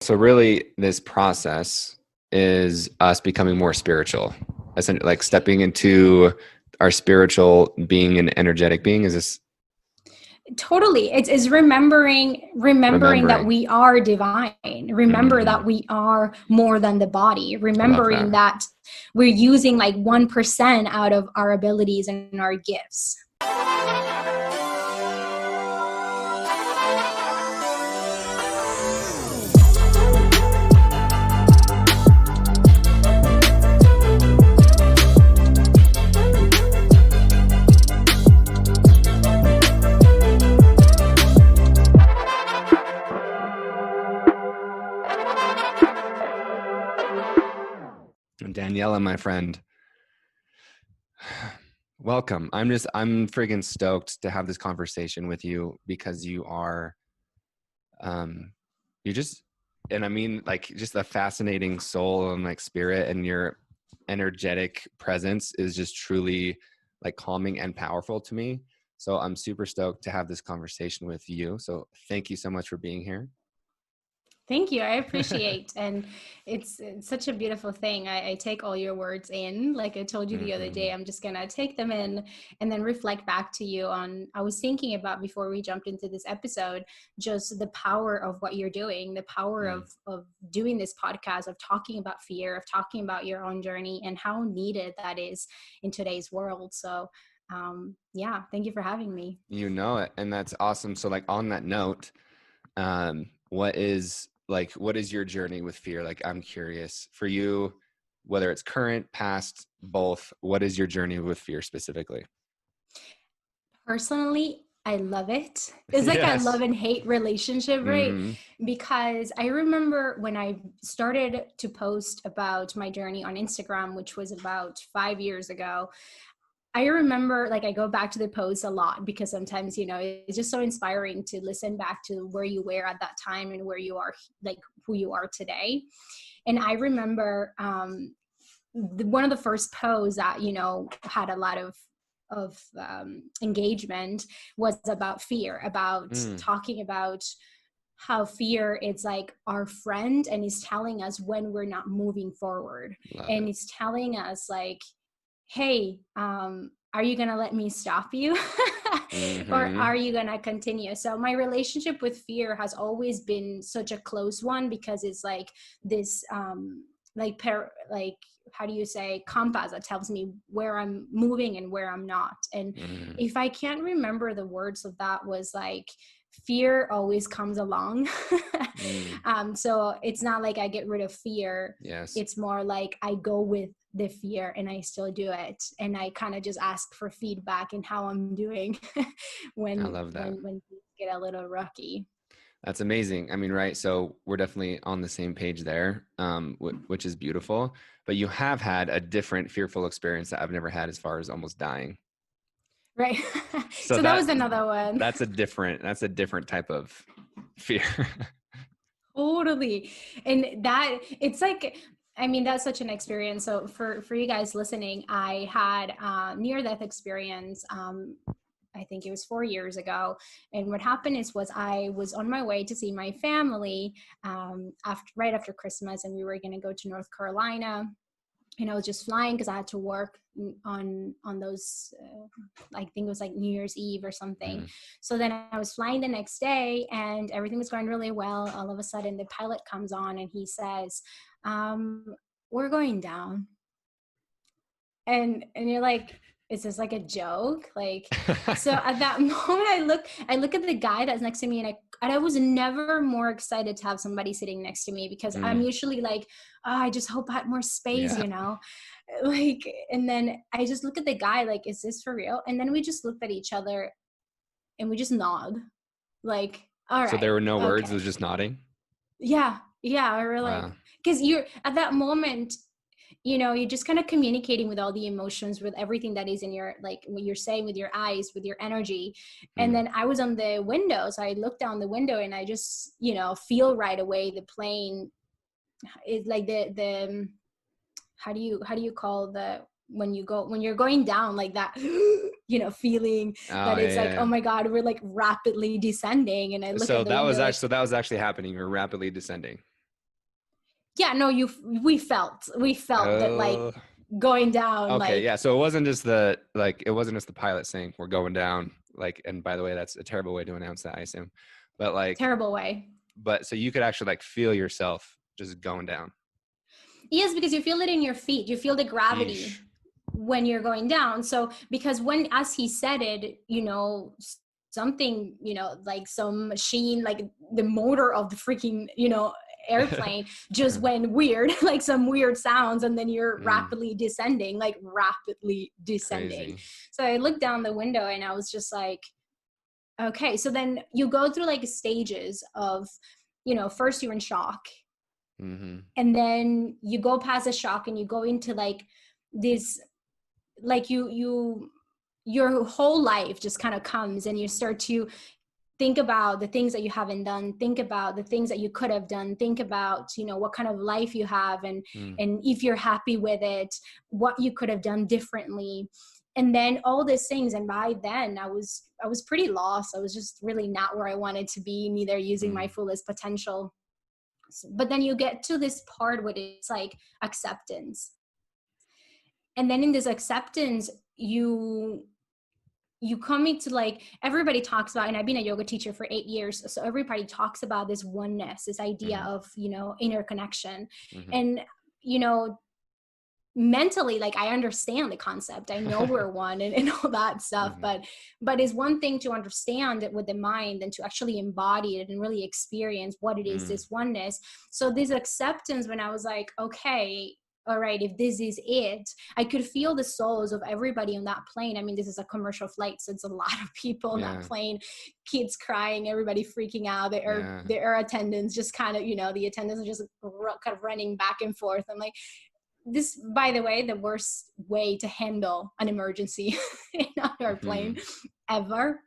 So really this process is us becoming more spiritual, essentially, like stepping into our spiritual being and energetic being. Is this Totally. It's remembering that we are divine. Remember that we are more than the body. Remembering that we're using like 1% out of our abilities and our gifts. Daniela, my friend, welcome. I'm friggin' stoked to have this conversation with you because you are, you just, and I mean, like, just a fascinating soul and like spirit, and your energetic presence is just truly like calming and powerful to me. So I'm super stoked to have this conversation with you. So thank you so much for being here. Thank you. I appreciate. And it's such a beautiful thing. I take all your words in. Like I told you the other day, I'm just going to take them in and then reflect back to you on, I was thinking about before we jumped into this episode, just the power of what you're doing, the power of doing this podcast, of talking about fear, of talking about your own journey and how needed that is in today's world. So yeah, thank you for having me. You know it. And that's awesome. So like on that note, what is your journey with fear? Like, I'm curious for you, whether it's current, past, both, what is your journey with fear specifically? Personally, I love it. It's like a love and hate relationship, right? Because I remember when I started to post about my journey on Instagram, which was about 5 years ago, I remember, like, I go back to the posts a lot because sometimes, you know, it's just so inspiring to listen back to where you were at that time and where you are, like who you are today. And I remember one of the first posts that, you know, had a lot of engagement was about fear, about talking about how fear is like our friend and is telling us when we're not moving forward. And it's telling us like, hey, are you going to let me stop you? Or are you going to continue? So my relationship with fear has always been such a close one because it's like this, how do you say, compass that tells me where I'm moving and where I'm not. And if I can't remember the words of that, was like, fear always comes along. So it's not like I get rid of fear. Yes. It's more like I go with the fear and I still do it. And I kind of just ask for feedback in how I'm doing when, I love that. when things get a little rocky. That's amazing. I mean, right. So we're definitely on the same page there, which is beautiful, but you have had a different fearful experience that I've never had, as far as almost dying. Right. So that was another one. That's a different type of fear. Totally. And that, it's like, I mean, that's such an experience. So for you guys listening, I had a near-death experience. I think it was 4 years ago. And what happened was I was on my way to see my family right after Christmas, and we were going to go to North Carolina. And I was just flying because I had to work on those, I think it was like New Year's Eve or something. So then I was flying the next day and everything was going really well. All of a sudden the pilot comes on and he says, we're going down. And you're like, is this like a joke? Like, so at that moment I look at the guy that's next to me, and I was never more excited to have somebody sitting next to me, because I'm usually like, oh, I just hope I had more space, you know, like, and then I just look at the guy like, is this for real? And then we just looked at each other and we just nod, like, all right. So there were no words, it was just nodding? Yeah. We were like, because you're at that moment, you know, you're just kind of communicating with all the emotions, with everything that is in your, like what you're saying with your eyes, with your energy. And then I was on the window. So I looked down the window and I just, you know, feel right away the plane is like the how do you call when you're going down like that, you know, feeling that it's like, oh my God, we're like rapidly descending. And I look at the window. So that was actually happening. You're rapidly descending. Yeah, no, we felt that like Oh, going down, okay. like Yeah. So it wasn't just the pilot saying we're going down. Like, and by the way, that's a terrible way to announce that, I assume. But like, terrible way. so you could actually like feel yourself just going down. Yes, because you feel it in your feet. You feel the gravity Yeesh. when you're going down. So because when, as he said it, something, like some machine, like the motor of the freaking, airplane just went weird, like some weird sounds, and then you're Mm, rapidly descending, like rapidly descending. crazy. So I looked down the window and I was just like, okay. So then you go through like stages of, first you're in shock, Mm-hmm. and then you go past the shock and you go into like this, like your whole life just kind of comes, and you start to think about the things that you haven't done, think about the things that you could have done, think about what kind of life you have, and Mm, if you're happy with it, what you could have done differently, and then all these things. And by then I was pretty lost. I was just really not where I wanted to be, neither using my mm, fullest potential. But then you get to this part where it's like acceptance, and then in this acceptance you come into, like, everybody talks about, and I've been a yoga teacher for 8 years, so everybody talks about this oneness, this idea mm, of interconnection. mm-hmm. And you know mentally, like, I understand the concept, I know we're one, and all that stuff, Mm-hmm. but it's one thing to understand it with the mind and to actually embody it and really experience what it is, Mm, this oneness. So this acceptance, when I was like, okay, all right, if this is it, I could feel the souls of everybody on that plane. I mean, this is a commercial flight, so it's a lot of people on that yeah. plane, kids crying, everybody freaking out, Yeah. the air attendants just kind of, the attendants are just kind of running back and forth. I'm like, this, by the way, the worst way to handle an emergency in an Mm-hmm. airplane ever.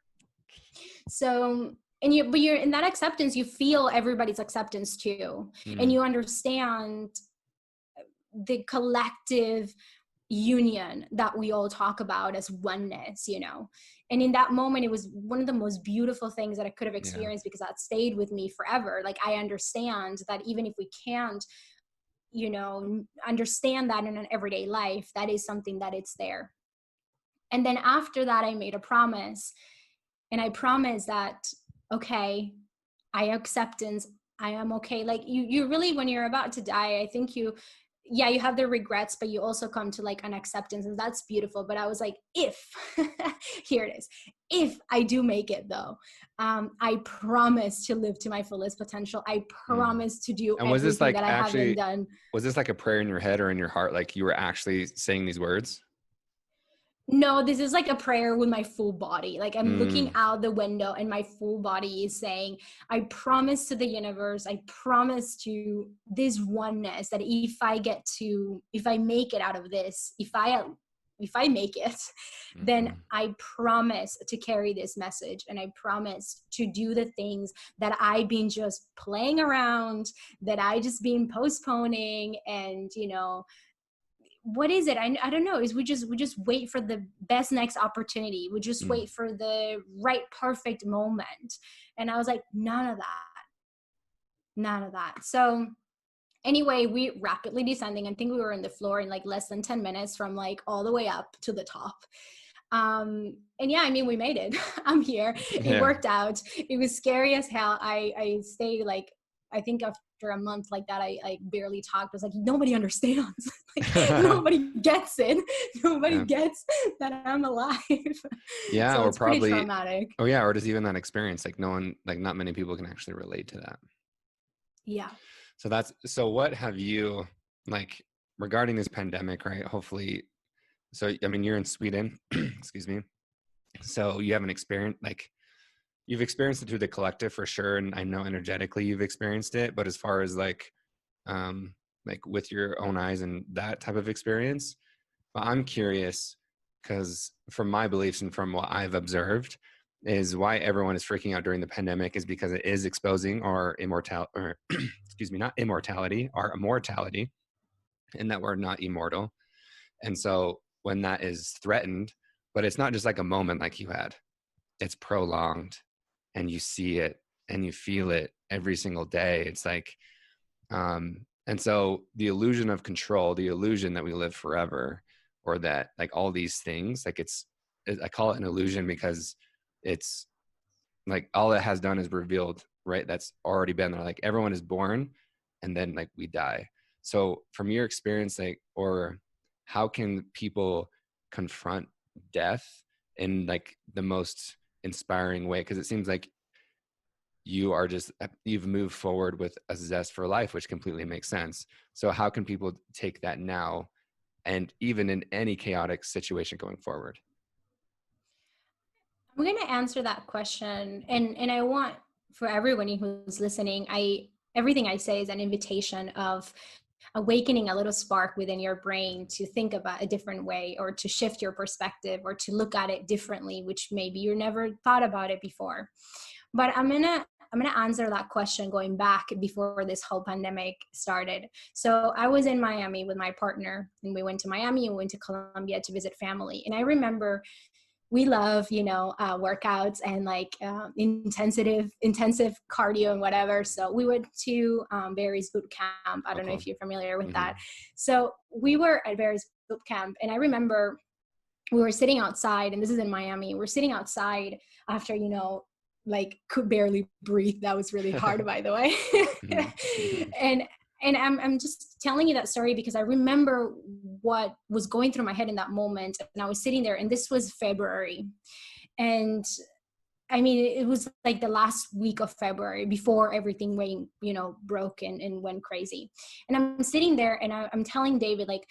So, but you're in that acceptance, you feel everybody's acceptance too, and Mm, you understand the collective union that we all talk about as oneness. And in that moment, it was one of the most beautiful things that I could have yeah. experienced, because that stayed with me forever. Like, I understand that even if we can't understand that in an everyday life, that is something that it's there. And then after that, I made a promise, and I promised that, okay, I acceptance, I am okay. Like, you really, when you're about to die, I think you have the regrets, but you also come to like an acceptance, and that's beautiful. But I was like, if here it is, if I do make it though, I promise to live to my fullest potential. I Mm. promise to do And was this everything like that I haven't actually, done. was this like a prayer in your head or in your heart? Like you were actually saying these words? No, this is like a prayer with my full body. Like, I'm looking Mm, out the window and my full body is saying, I promise to the universe, I promise to this oneness, that if I make it out of this, if I make it, then mm-hmm. I promise to carry this message, and I promise to do the things that I've been just playing around, that I just been postponing, and what is it? I don't know. Is we just wait for the best next opportunity. We just Mm, wait for the right perfect moment. And I was like, none of that. None of that. So anyway, we rapidly descending. I think we were in the floor in like less than 10 minutes, from like all the way up to the top. And yeah, I mean, we made it. I'm here. It yeah. worked out. It was scary as hell. I stayed like, I think after a month like that, I barely talked. I was like, nobody understands. Like, nobody gets it. Nobody Yeah. gets that I'm alive. Yeah. So Or it's pretty probably, traumatic. oh yeah. Or just even that experience. Like no one, like not many people can actually relate to that. Yeah. So what have you like regarding this pandemic, right? Hopefully, so, I mean, you're in Sweden, excuse me. So you have an experience, like you've experienced it through the collective for sure. And I know energetically you've experienced it, but as far as like with your own eyes and that type of experience, but I'm curious because from my beliefs and from what I've observed is why everyone is freaking out during the pandemic is because it is exposing our immortality, or excuse me, not immortality, our immortality, and that we're not immortal. And so when that is threatened, but it's not just like a moment like you had, it's prolonged and you see it and you feel it every single day. It's like And so the illusion of control, the illusion that we live forever, or that like all these things, like I call it an illusion because it's like all it has done is revealed, right? That's already been there. Like everyone is born and then like we die. So from your experience, like, or how can people confront death in like the most inspiring way? Because it seems like you've moved forward with a zest for life, which completely makes sense. So how can people take that now and even in any chaotic situation going forward? I'm going to answer that question, and I want for everyone who's listening, everything I say is an invitation of awakening a little spark within your brain to think about a different way, or to shift your perspective, or to look at it differently, which maybe you never thought about it before. But I'm gonna answer that question going back before this whole pandemic started. So I was in Miami with my partner, and we went to Miami and went to Colombia to visit family. And I remember we love, workouts and like intensive cardio and whatever. So we went to Barry's boot camp. I don't know Okay. if you're familiar with Mm-hmm. that. So we were at Barry's boot camp, and I remember we were sitting outside, and this is in Miami. We're sitting outside after, like could barely breathe. That was really hard, by the way. Mm-hmm. And I'm just telling you that story because I remember what was going through my head in that moment. And I was sitting there, and this was February. And I mean, it was like the last week of February before everything went, broke and went crazy. And I'm sitting there, and I'm telling David, like,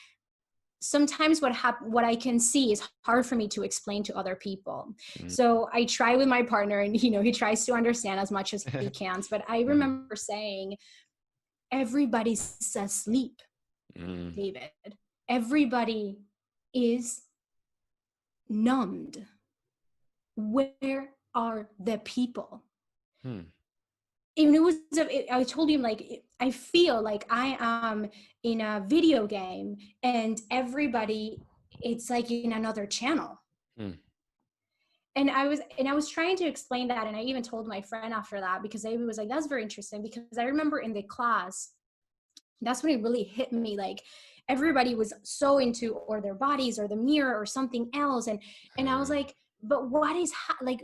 sometimes what I can see is hard for me to explain to other people. Mm-hmm. So I try with my partner, and, he tries to understand as much as he can. But I remember saying, everybody's asleep, David. Everybody is numbed. Where are the people? Even I told him, like, I feel like I am in a video game, and everybody, it's like in another channel. And I was trying to explain that, and I even told my friend after that, because David was like, that's very interesting, because I remember in the class, that's when it really hit me, like everybody was so into or their bodies or the mirror or something else, and I was like, but what is like,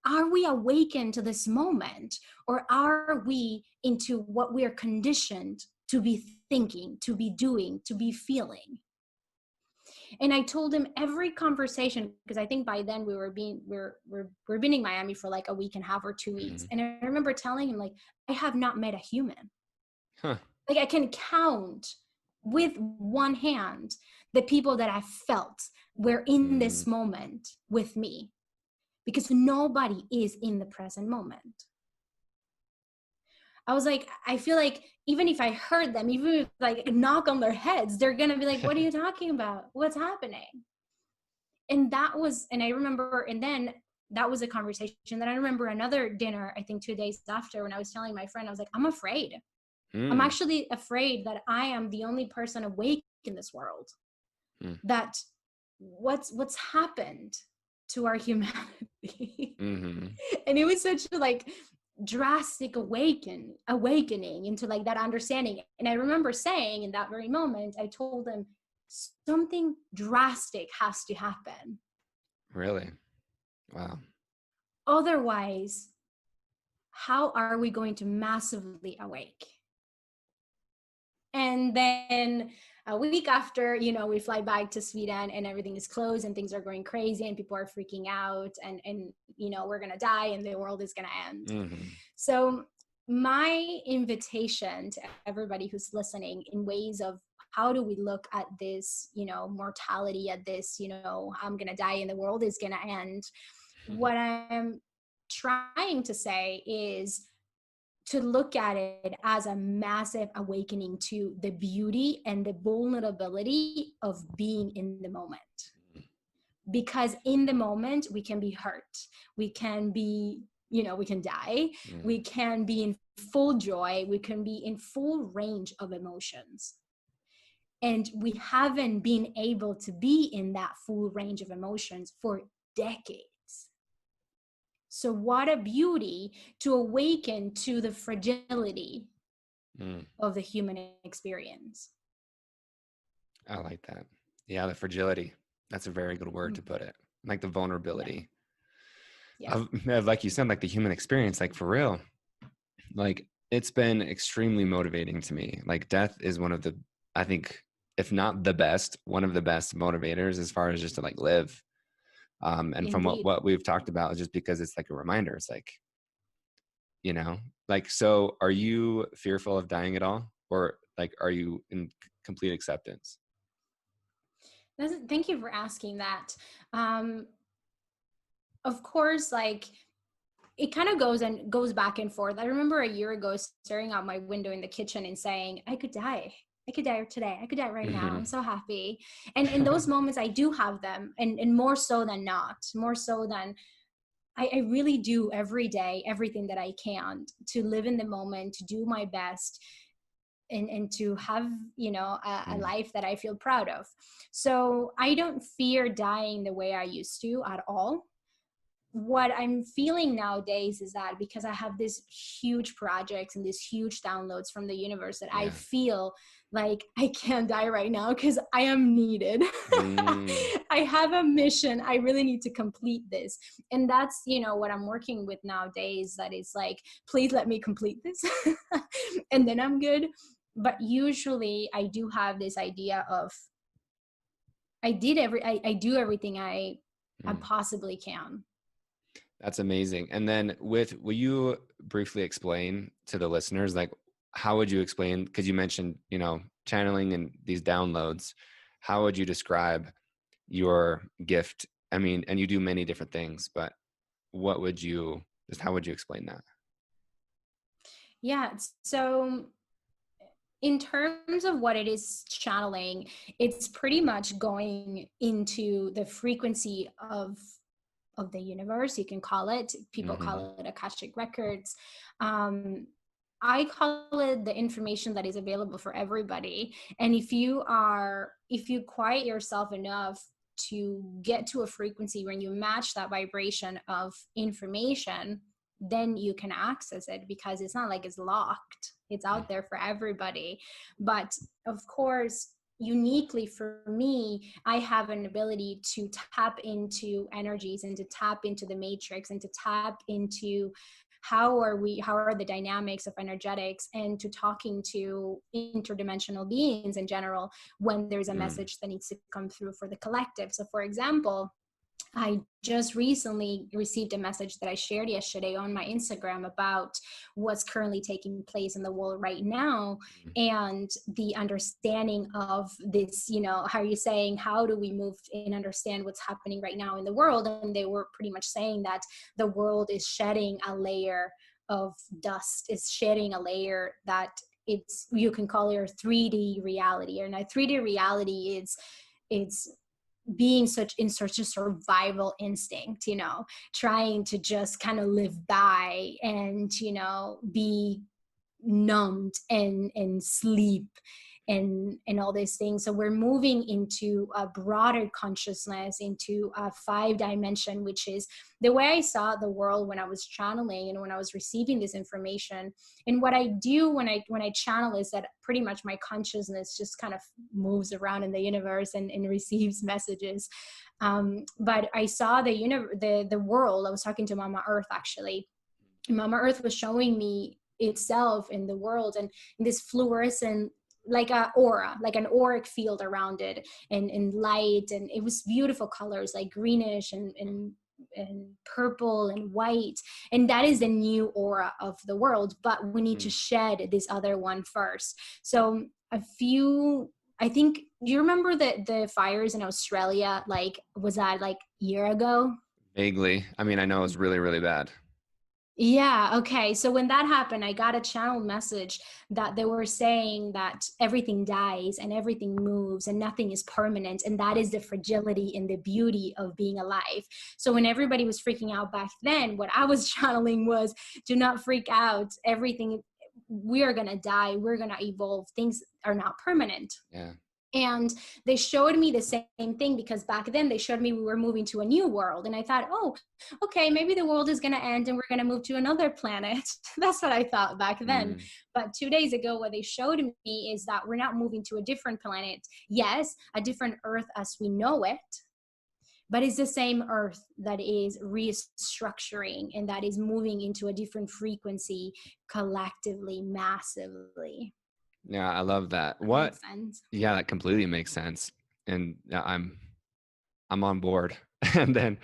are we awakened to this moment, or are we into what we are conditioned to be thinking, to be doing, to be feeling? And I told him every conversation, because I think by then we're been in Miami for like a week and a half or 2 weeks. And I remember telling him, like, I have not met a human. Like, I can count with one hand the people that I felt were in this moment with me, because nobody is in the present moment. I was like, I feel like even if I heard them, even if like knock on their heads, they're going to be like, what are you talking about? What's happening? And I remember, and then that was a conversation. Then I remember another dinner, I think 2 days after, when I was telling my friend, I was like, I'm afraid. I'm actually afraid that I am the only person awake in this world. That what's happened to our humanity. And it was such a like drastic awakening into like that understanding. And I remember saying in that very moment, I told them, something drastic has to happen. Really? Wow. Otherwise, how are we going to massively awake? And then a week after, we fly back to Sweden, and everything is closed, and things are going crazy, and people are freaking out, and we're going to die, and the world is going to end. So my invitation to everybody who's listening, in ways of how do we look at this, mortality, at this, I'm going to die and the world is going to end. What I'm trying to say is to look at it as a massive awakening to the beauty and the vulnerability of being in the moment. Because in the moment, we can be hurt. We can be, we can die. We can be in full joy. We can be in full range of emotions. And we haven't been able to be in that full range of emotions for decades. So what a beauty to awaken to the fragility Mm, of the human experience. I like that. Yeah, the fragility. That's a very good word to Mhm. put it. Like the Yeah. vulnerability Yeah. of, like you said, like the human experience, like for real. Like it's been extremely motivating to me. Like death is one of the, I think, if not the best, one of the best motivators as far as just to like live. And from Indeed. what we've talked about, just because it's like a reminder, it's like, you know, like, so are you fearful of dying at all? Or like, are you in complete acceptance? Thank you for asking that. Um, of course, like it kind of goes back and forth. I remember a year ago staring out my window in the kitchen and saying, I could die. I could die today. I could die right now. I'm so happy. And in those moments, I do have them, and more so than not, more so than I really do every day, everything that I can to live in the moment, to do my best, and to have, you know, a Mm, life that I feel proud of. So I don't fear dying the way I used to at all. What I'm feeling nowadays is that because I have these huge projects and these huge downloads from the universe, that I yeah. feel like I can't die right now because I am needed. Mm, I have a mission. I really need to complete this. And that's, you know, what I'm working with nowadays, that is like, please let me complete this and then I'm good. But usually I do have this idea of I do everything I mm. possibly can. That's amazing. And then will you briefly explain to the listeners, like, how would you explain, because you mentioned, you know, channeling and these downloads, how would you describe your gift? I mean, and you do many different things, but how would you explain that? Yeah. So in terms of what it is channeling, it's pretty much going into the frequency of the universe. You can call it. People Hmm. call it Akashic records. Um, I call it the information that is available for everybody. And if you quiet yourself enough to get to a frequency when you match that vibration of information, then you can access it, because it's not like it's locked. It's out there for everybody. But of course, uniquely for me, I have an ability to tap into energies and to tap into the matrix and to tap into how are the dynamics of energetics, and to talking to interdimensional beings in general when there's a Mm, message that needs to come through for the collective. So for example, I just recently received a message that I shared yesterday on my Instagram about what's currently taking place in the world right now, mm, and the understanding of this, you know, how are you saying, how do we move and understand what's happening right now in the world? And they were pretty much saying that the world is shedding a layer of dust, is shedding a layer that it's, you can call it a 3D reality. And a 3D reality is, it's being such a survival instinct, you know, trying to just kind of live by and, you know, be numbed and sleep and all these things. So we're moving into a broader consciousness, into a 5 dimension, which is the way I saw the world when I was channeling and when I was receiving this information. And what I do when I channel is that pretty much my consciousness just kind of moves around in the universe and receives messages. But I saw the world. I was talking to Mama Earth actually. Mama Earth was showing me itself in the world, and in this fluorescent, like a aura, like an auric field around it, and light, and it was beautiful colors like greenish and purple and white. And that is the new aura of the world, but we need to mm. shed this other one first. So a few, I think, do you remember the fires in Australia? Like, was that like a year ago? Vaguely. I mean, I know it's really, really bad. Yeah, okay. So when that happened, I got a channel message that they were saying that everything dies and everything moves and nothing is permanent. And that is the fragility and the beauty of being alive. So when everybody was freaking out back then, what I was channeling was, do not freak out. Everything, we are going to die. We're going to evolve. Things are not permanent. Yeah. And they showed me the same thing, because back then they showed me we were moving to a new world. And I thought, oh, okay, maybe the world is going to end and we're going to move to another planet. That's what I thought back then. Mm. But 2 days ago, what they showed me is that we're not moving to a different planet. Yes, a different Earth as we know it, but it's the same Earth that is restructuring and that is moving into a different frequency collectively, massively. Yeah, I love that. That What? makes sense. Yeah, that completely makes sense. And I'm on board. And then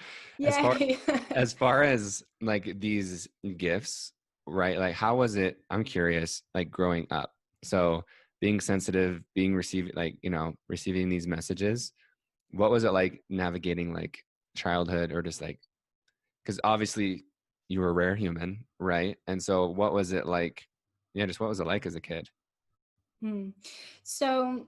as far Yay. as far as like these gifts, right? Like how was it? I'm curious, like growing up. So being sensitive, being receiving like, receiving these messages, what was it like navigating like childhood or just like, because obviously you were a rare human, right? And so what was it like? Yeah, just what was it like as a kid? Hmm. So,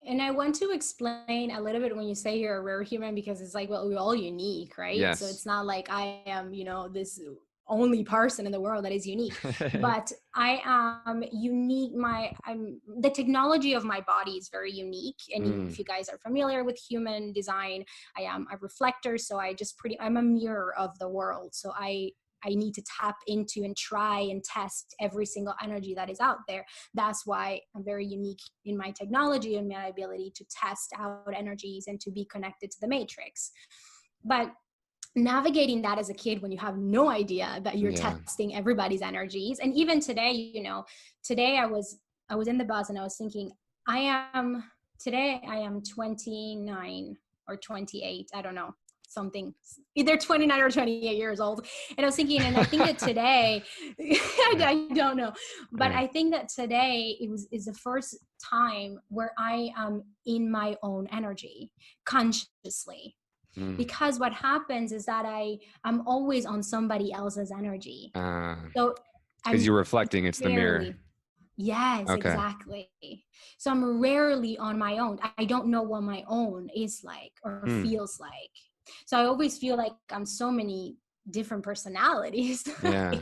and I want to explain a little bit when you say you're a rare human, because it's like, well, we're all unique, right? So Yes. it's not like I am, this only person in the world that is unique, but I am unique. The technology of my body is very unique. And Mm, if you guys are familiar with human design, I am a reflector. So I'm a mirror of the world. So I need to tap into and try and test every single energy that is out there. That's why I'm very unique in my technology and my ability to test out energies and to be connected to the matrix. But navigating that as a kid, when you have no idea that you're yeah. testing everybody's energies, and even today, today I was in the bus and I was thinking, I am 29 or 28, I don't know, something, either 29 or 28 years old. And I was thinking, and I think that today I don't know, but Yeah. I think that today is the first time where I am in my own energy consciously. Mm. Because what happens is that I'm always on somebody else's energy. Uh, So because I'm you're reflecting, it's the mirror. rarely, yes, Okay. exactly. So I'm rarely on my own. I don't know what my own is like or Hmm. feels like. So I always feel like I'm so many different personalities, Yeah.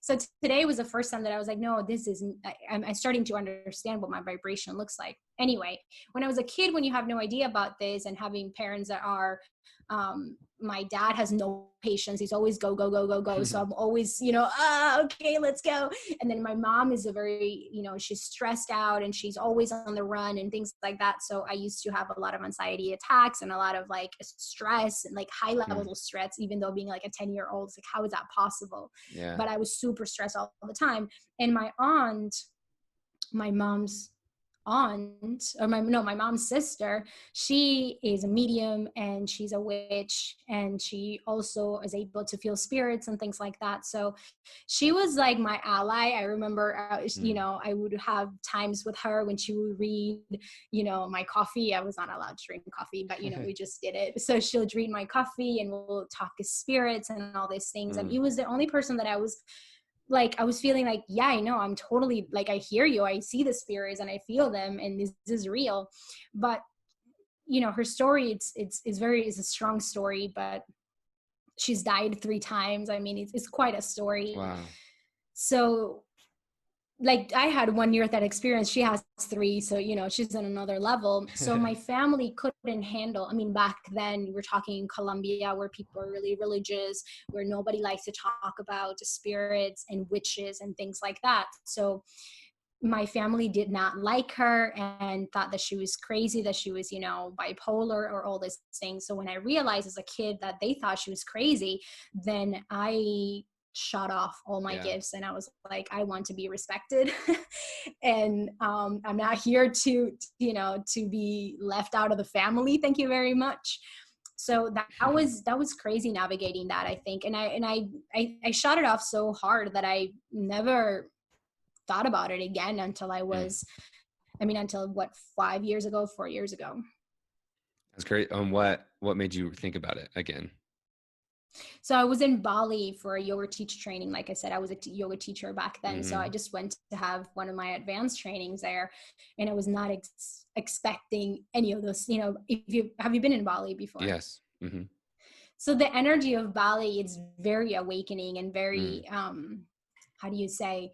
So today was the first time that I was like, no, this isn't, I'm starting to understand what my vibration looks like. Anyway, when I was a kid, when you have no idea about this, and having parents that are, my dad has no patience. He's always go, go, go, go, go. So I'm always, okay, let's go. And then my mom is a very, she's stressed out and she's always on the run and things like that. So I used to have a lot of anxiety attacks and a lot of like stress and like high levels Hmm. of stress, even though being like a 10-year-old, it's like, how is that possible? Yeah. But I was super stressed all the time. And my aunt, my mom's my mom's sister, she is a medium and she's a witch, and she also is able to feel spirits and things like that. So she was like my ally. I remember, Mm. I would have times with her when she would read, my coffee. I was not allowed to drink coffee, but we just did it. So she'll read my coffee and we'll talk as spirits and all these things. And Mm. it was the only person that I was feeling like, yeah, I know, I'm totally like, I hear you, I see the spirits and I feel them, and this is real. But her story, it's a strong story, but she's died 3 times. I mean, it's quite a story. Wow. So like, I had 1 year that experience, she has 3, so she's on another level. So my family couldn't handle, I mean, back then we're talking in Colombia, where people are really religious, where nobody likes to talk about spirits and witches and things like that. So my family did not like her and thought that she was crazy, that she was bipolar or all these things. So when I realized as a kid that they thought she was crazy, then I shut off all my Yeah. gifts, and I was like, I want to be respected. And I'm not here to be left out of the family, thank you very much. So that was crazy navigating that, I think. And I shut it off so hard that I never thought about it again until Mm. until what, 5 years ago, 4 years ago. That's great. What made you think about it again? So I was in Bali for a yoga teacher training. Like I said, I was a yoga teacher back then. So Mm-hmm. I just went to have one of my advanced trainings there, and I was not expecting any of those. Have you been in Bali before? Yes. Mm-hmm. So the energy of Bali is very awakening and Mm. very, how do you say?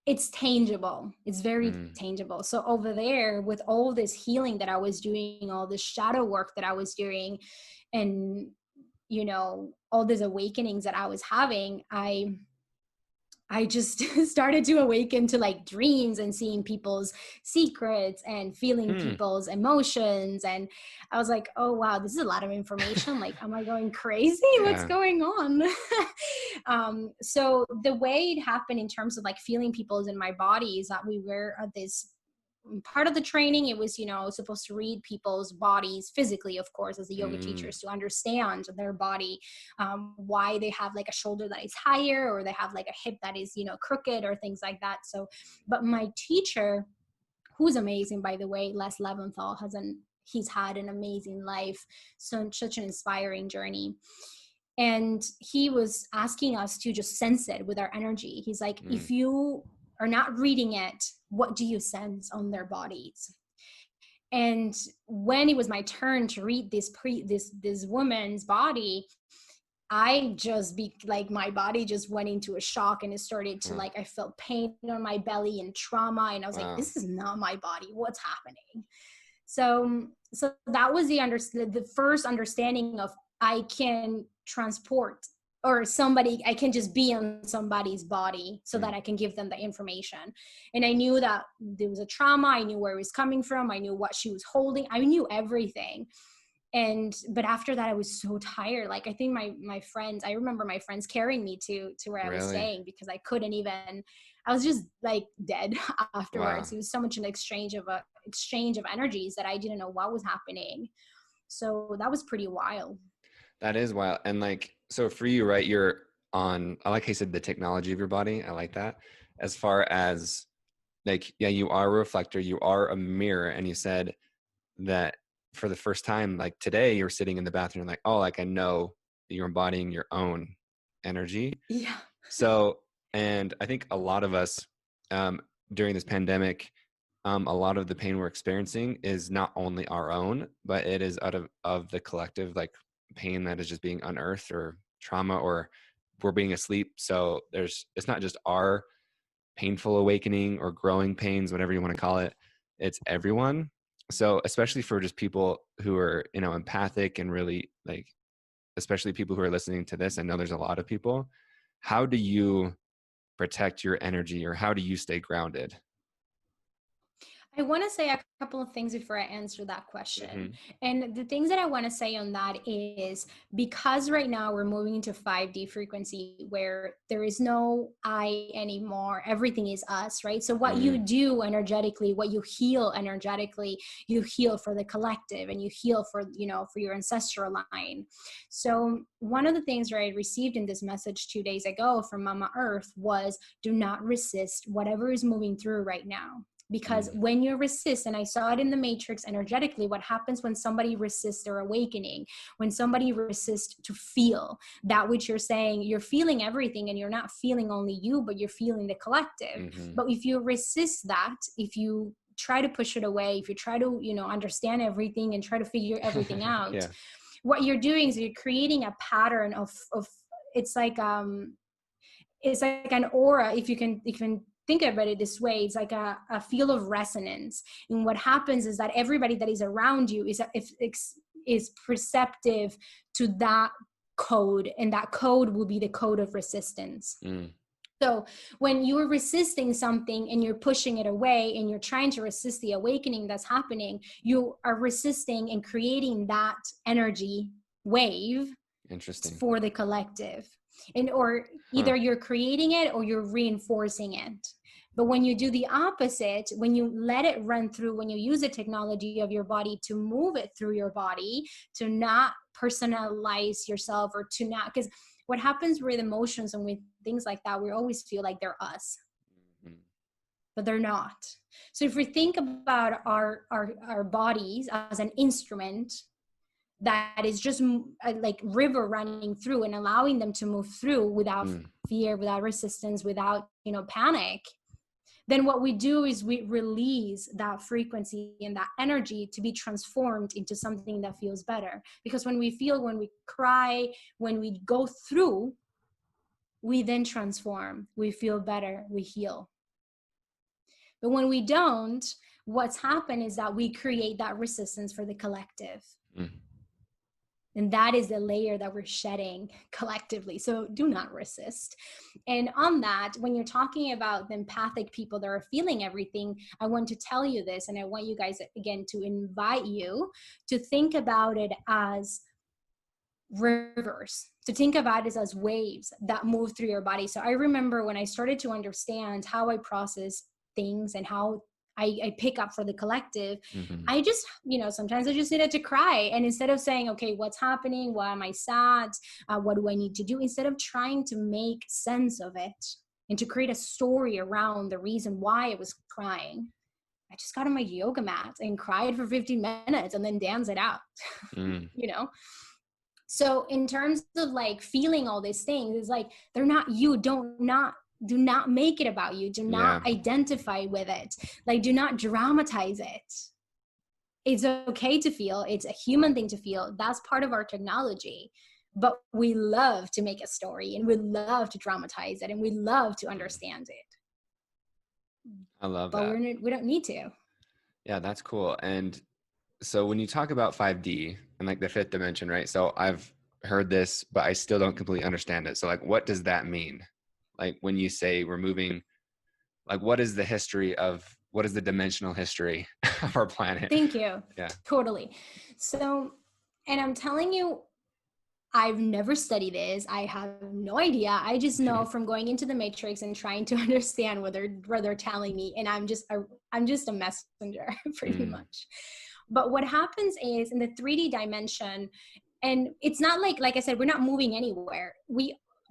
it's tangible. It's very Mm. tangible. So over there, with all this healing that I was doing, all this shadow work that I was doing, and all these awakenings that I was having, I just started to awaken to like dreams and seeing people's secrets and feeling Hmm. people's emotions. And I was like, oh, wow, this is a lot of information. Like, am I going crazy? What's Yeah. going on? So the way it happened in terms of like feeling people's in my body is that we were at this part of the training. It was supposed to read people's bodies physically, of course, as the yoga Mm. teachers, to understand their body, why they have like a shoulder that is higher, or they have like a hip that is crooked, or things like that. So but my teacher, who's amazing, by the way, Les Leventhal, he's had an amazing life, so such an inspiring journey. And he was asking us to just sense it with our energy. He's like, Mm. if you are not reading it, what do you sense on their bodies? And when it was my turn to read this woman's body, I just be like, my body just went into a shock, and it started to, Oh, like, I felt pain on my belly and trauma, and I was like, wow. this is not my body. What's happening? So that was the first understanding of, I can transport, or I can just be on somebody's body so that Mm. I can give them the information. And I knew that there was a trauma. I knew where it was coming from. I knew what she was holding. I knew everything. But after that, I was so tired. Like, I think my friends, I remember my friends carrying me to where I was Really? staying, because I was just like dead Wow. afterwards. It was so much an exchange of energies that I didn't know what was happening. So that was pretty wild. That is wild. And like, so for you, right, you're on, I like how you said the technology of your body. I like that. As far as like, yeah, you are a reflector, you are a mirror. And you said that for the first time, like today, you're sitting in the bathroom, like, oh, like I know that you're embodying your own energy. Yeah. So, and I think a lot of us um, during this pandemic, a lot of the pain we're experiencing is not only our own, but it is out of the collective, like pain that is just being unearthed, or trauma, or we're being asleep. So it's not just our painful awakening or growing pains, whatever you want to call it. It's everyone. So especially for just people who are, empathic and really like, especially people who are listening to this, I know there's a lot of people. How do you protect your energy, or how do you stay grounded? I want to say a couple of things before I answer that question. Hmm. And the things that I want to say on that is, because right now we're moving into 5D frequency, where there is no I anymore, everything is us, right? So what you Mm. do energetically, what you heal energetically, you heal for the collective, and you heal for your ancestral line. So one of the things that I received in this message 2 days ago from Mama Earth was, do not resist whatever is moving through right now. Because Mm. when you resist, and I saw it in the matrix energetically, what happens when somebody resists their awakening, when somebody resists to feel that which you're saying, you're feeling everything, and you're not feeling only you, but you're feeling the collective. Hmm. But if you resist that, if you try to push it away, if you try to understand everything and try to figure everything out, Yeah. what you're doing is you're creating a pattern of it's like it's like an aura. If you can think about it this way, it's like a field of resonance. And what happens is that everybody that is around you is perceptive to that code, and that code will be the code of resistance. Mm. So when you're resisting something and you're pushing it away, and you're trying to resist the awakening that's happening, you are resisting and creating that energy wave Interesting. for the collective. And or Huh. either you're creating it or you're reinforcing it. But when you do the opposite, when you let it run through, when you use the technology of your body to move it through your body, to not personalize yourself, or to not, because what happens with emotions and with things like that, we always feel like they're us, Mhm. but they're not. So if we think about our bodies as an instrument that is just like river running through, and allowing them to move through without Mm. fear, without resistance, without panic, then what we do is we release that frequency and that energy to be transformed into something that feels better. Because when we cry, when we go through, we then transform, we feel better, we heal. But when we don't, what's happened is that we create that resistance for the collective. Mm. And that is the layer that we're shedding collectively. So do not resist. And on that, when you're talking about the empathic people that are feeling everything, I want to tell you this, and I want you guys, again, to invite you to think about it as rivers, to think about it as waves that move through your body. So I remember when I started to understand how I process things and how I pick up for the collective, Mm-hmm. I just, sometimes I just needed to cry. And instead of saying, okay, what's happening? Why am I sad? What do I need to do? Instead of trying to make sense of it and to create a story around the reason why I was crying, I just got on my yoga mat and cried for 15 minutes and then danced it out, Mm. So in terms of like feeling all these things, it's like, they're not you. Do not make it about you. Do not identify with it. Like, do not dramatize it. It's okay to feel. It's a human thing to feel. That's part of our technology. But we love to make a story, and we love to dramatize it, and we love to understand it. I love but that. we don't need to. Yeah, that's cool. And so when you talk about 5D and like the fifth dimension, right? So I've heard this, but I still don't completely understand it. So like, what does that mean? Like when you say we're moving, like what is the dimensional history of our planet? Thank you. Yeah. Totally. So, and I'm telling you, I've never studied this. I have no idea. I just know from going into the matrix and trying to understand what they're telling me. And I'm just a messenger pretty much. But what happens is in the 3D dimension, and it's not like I said, we're not moving anywhere.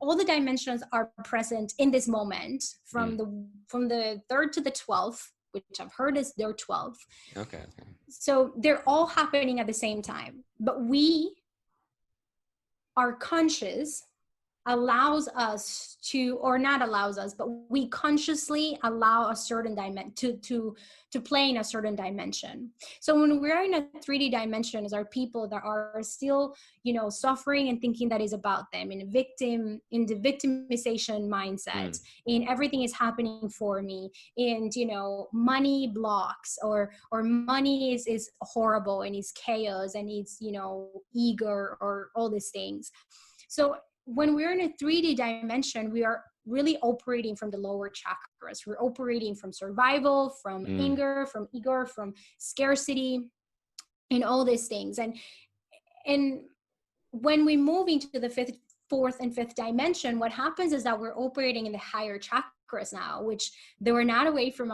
All the dimensions are present in this moment from the 3rd to the 12th, which I've heard is their 12th. Okay. So they're all happening at the same time. But our conscious allows us to, or not allows us, but we consciously allow a certain dimension to play in a certain dimension. So when we're in a 3D dimension, is our people that are still, suffering and thinking that is about them, in the victimization mindset, in everything is happening for me, and money blocks, or money is horrible and is chaos and it's eager, or all these things. So when we're in a 3D dimension, we are really operating from the lower chakras. We're operating from survival, from anger, from ego, from scarcity, and all these things. And when we move into the 4th and 5th dimension, what happens is that we're operating in the higher chakras now, which they were not awakened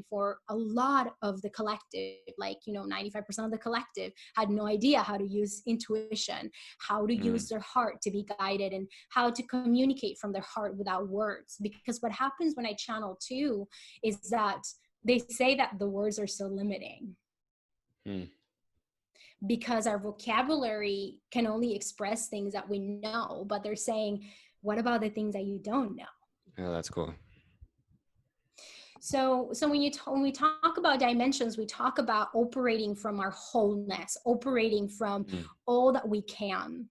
for a lot of the collective. Like 95% of the collective had no idea how to use intuition, how to use their heart to be guided, and how to communicate from their heart without words. Because what happens when I channel too is that they say that the words are so limiting. Because our vocabulary can only express things that we know, but they're saying, what about the things that you don't know? Oh, that's cool. So when we talk about dimensions, we talk about operating from our wholeness, operating from all that we can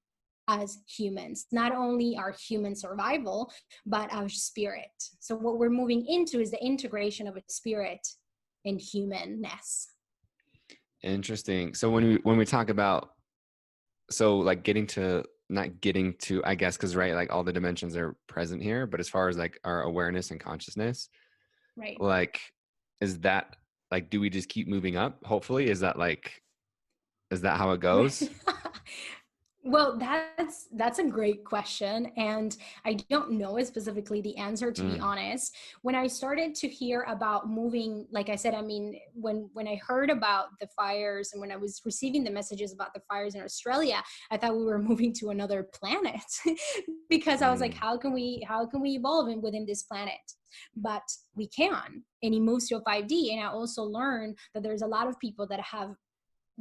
as humans, not only our human survival, but our spirit. So what we're moving into is the integration of a spirit and humanness. Interesting. So when we talk about, so like not getting to, I guess, because right, like all the dimensions are present here, but as far as like our awareness and consciousness, right? Like, is that like, do we just keep moving up? Hopefully, is that how it goes? Well, that's a great question. And I don't know specifically the answer, to be honest. When I started to hear about moving, like I said, I mean, when I heard about the fires and when I was receiving the messages about the fires in Australia, I thought we were moving to another planet because I was like, how can we evolve within this planet? But we can, and it moves to a 5D. And I also learned that there's a lot of people that have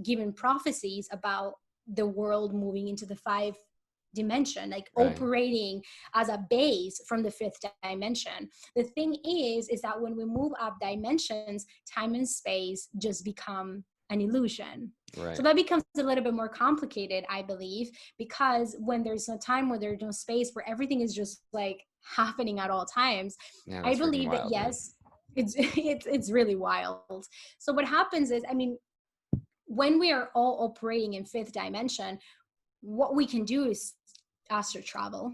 given prophecies about the world moving into the 5th dimension, like operating as a base from the 5th dimension. The thing is that when we move up dimensions, time and space just become an illusion. So that becomes a little bit more complicated, I believe, because when there's no time, where there's no space, where everything is just like happening at all times, I believe that, yes, It's really wild. So what happens is, I mean, when we are all operating in fifth dimension, what we can do is astral travel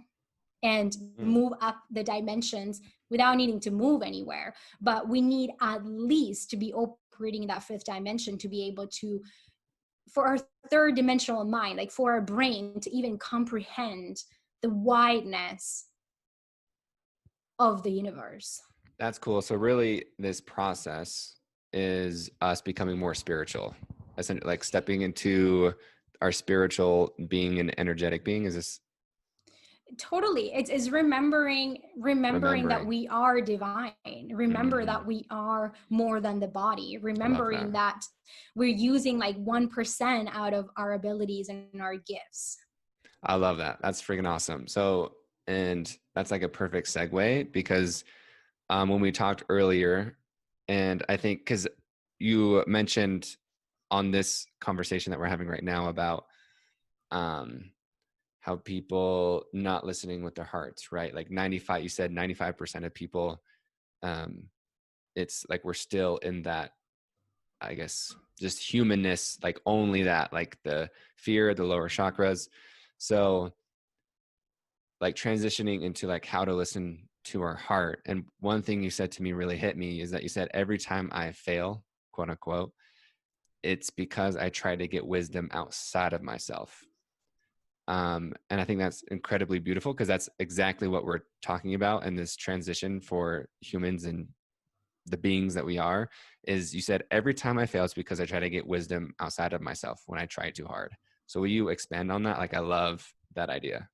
and Mm. move up the dimensions without needing to move anywhere. But we need at least to be operating in that fifth dimension to be able to, for our third dimensional mind, like for our brain to even comprehend the wideness of the universe. That's cool. So really this process is us becoming more spiritual, essentially like stepping into our spiritual being and energetic being. Is this Totally. It's remembering that remembering? we are divine. Remember Hmm. that we are more than the body. I love that. Remembering that we're using like 1% out of our abilities and our gifts. I love that. That's freaking awesome. So, and that's like a perfect segue because when we talked earlier, and I think because you mentioned on this conversation that we're having right now about um, how people not listening with their hearts, right? Like 95, you said 95% of people, um, it's like we're still in that, I guess, just humanness, like only that, like the fear, the lower chakras. So, like transitioning into like how to listen to our heart. And one thing you said to me really hit me is that you said every time I fail, quote unquote, it's because I try to get wisdom outside of myself. And I think that's incredibly beautiful because that's exactly what we're talking about in this transition for humans and the beings that we are. Is you said every time I fail, it's because I try to get wisdom outside of myself when I try too hard. So will you expand on that? Like I love that idea.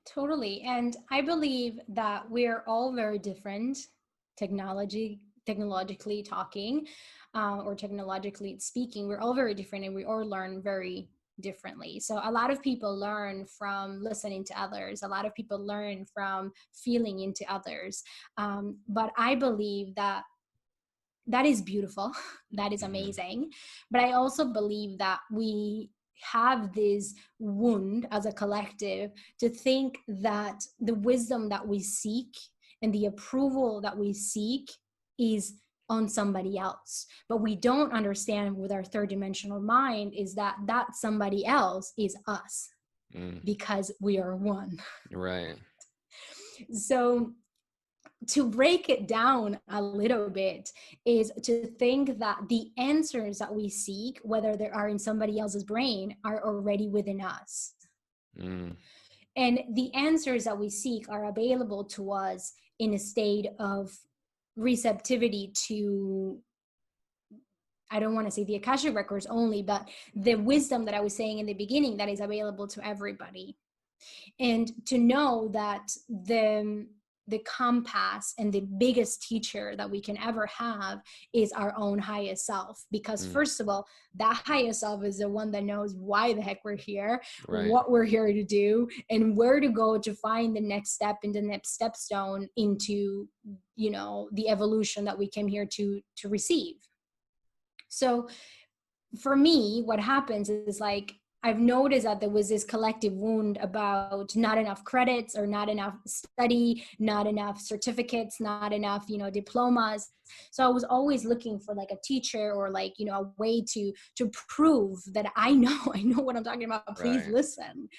Totally. And I believe that we're all very different, technologically talking, or technologically speaking. We're all very different and we all learn very differently. So a lot of people learn from listening to others. A lot of people learn from feeling into others. But I believe that that is beautiful. That is Hmm. amazing. But I also believe that we have this wound as a collective to think that the wisdom that we seek and the approval that we seek is on somebody else. But we don't understand with our third dimensional mind is that that somebody else is us Mm, because we are one. right. So to break it down a little bit is to think that the answers that we seek, whether they are in somebody else's brain, are already within us. Mm, And the answers that we seek are available to us in a state of receptivity to, I don't want to say the Akashic records only, but the wisdom that I was saying in the beginning that is available to everybody. And to know that the compass and the biggest teacher that we can ever have is our own highest self, because mm, first of all, that highest self is the one that knows why the heck we're here, right. what we're here to do, and where to go to find the next step and the next stepstone into, you know, the evolution that we came here to receive. So for me, what happens is like I've noticed that there was this collective wound about not enough credits or not enough study, not enough certificates, not enough, you know, diplomas. So I was always looking for like a teacher or like, you know, a way to prove that I know I know what I'm talking about. Please Right. listen.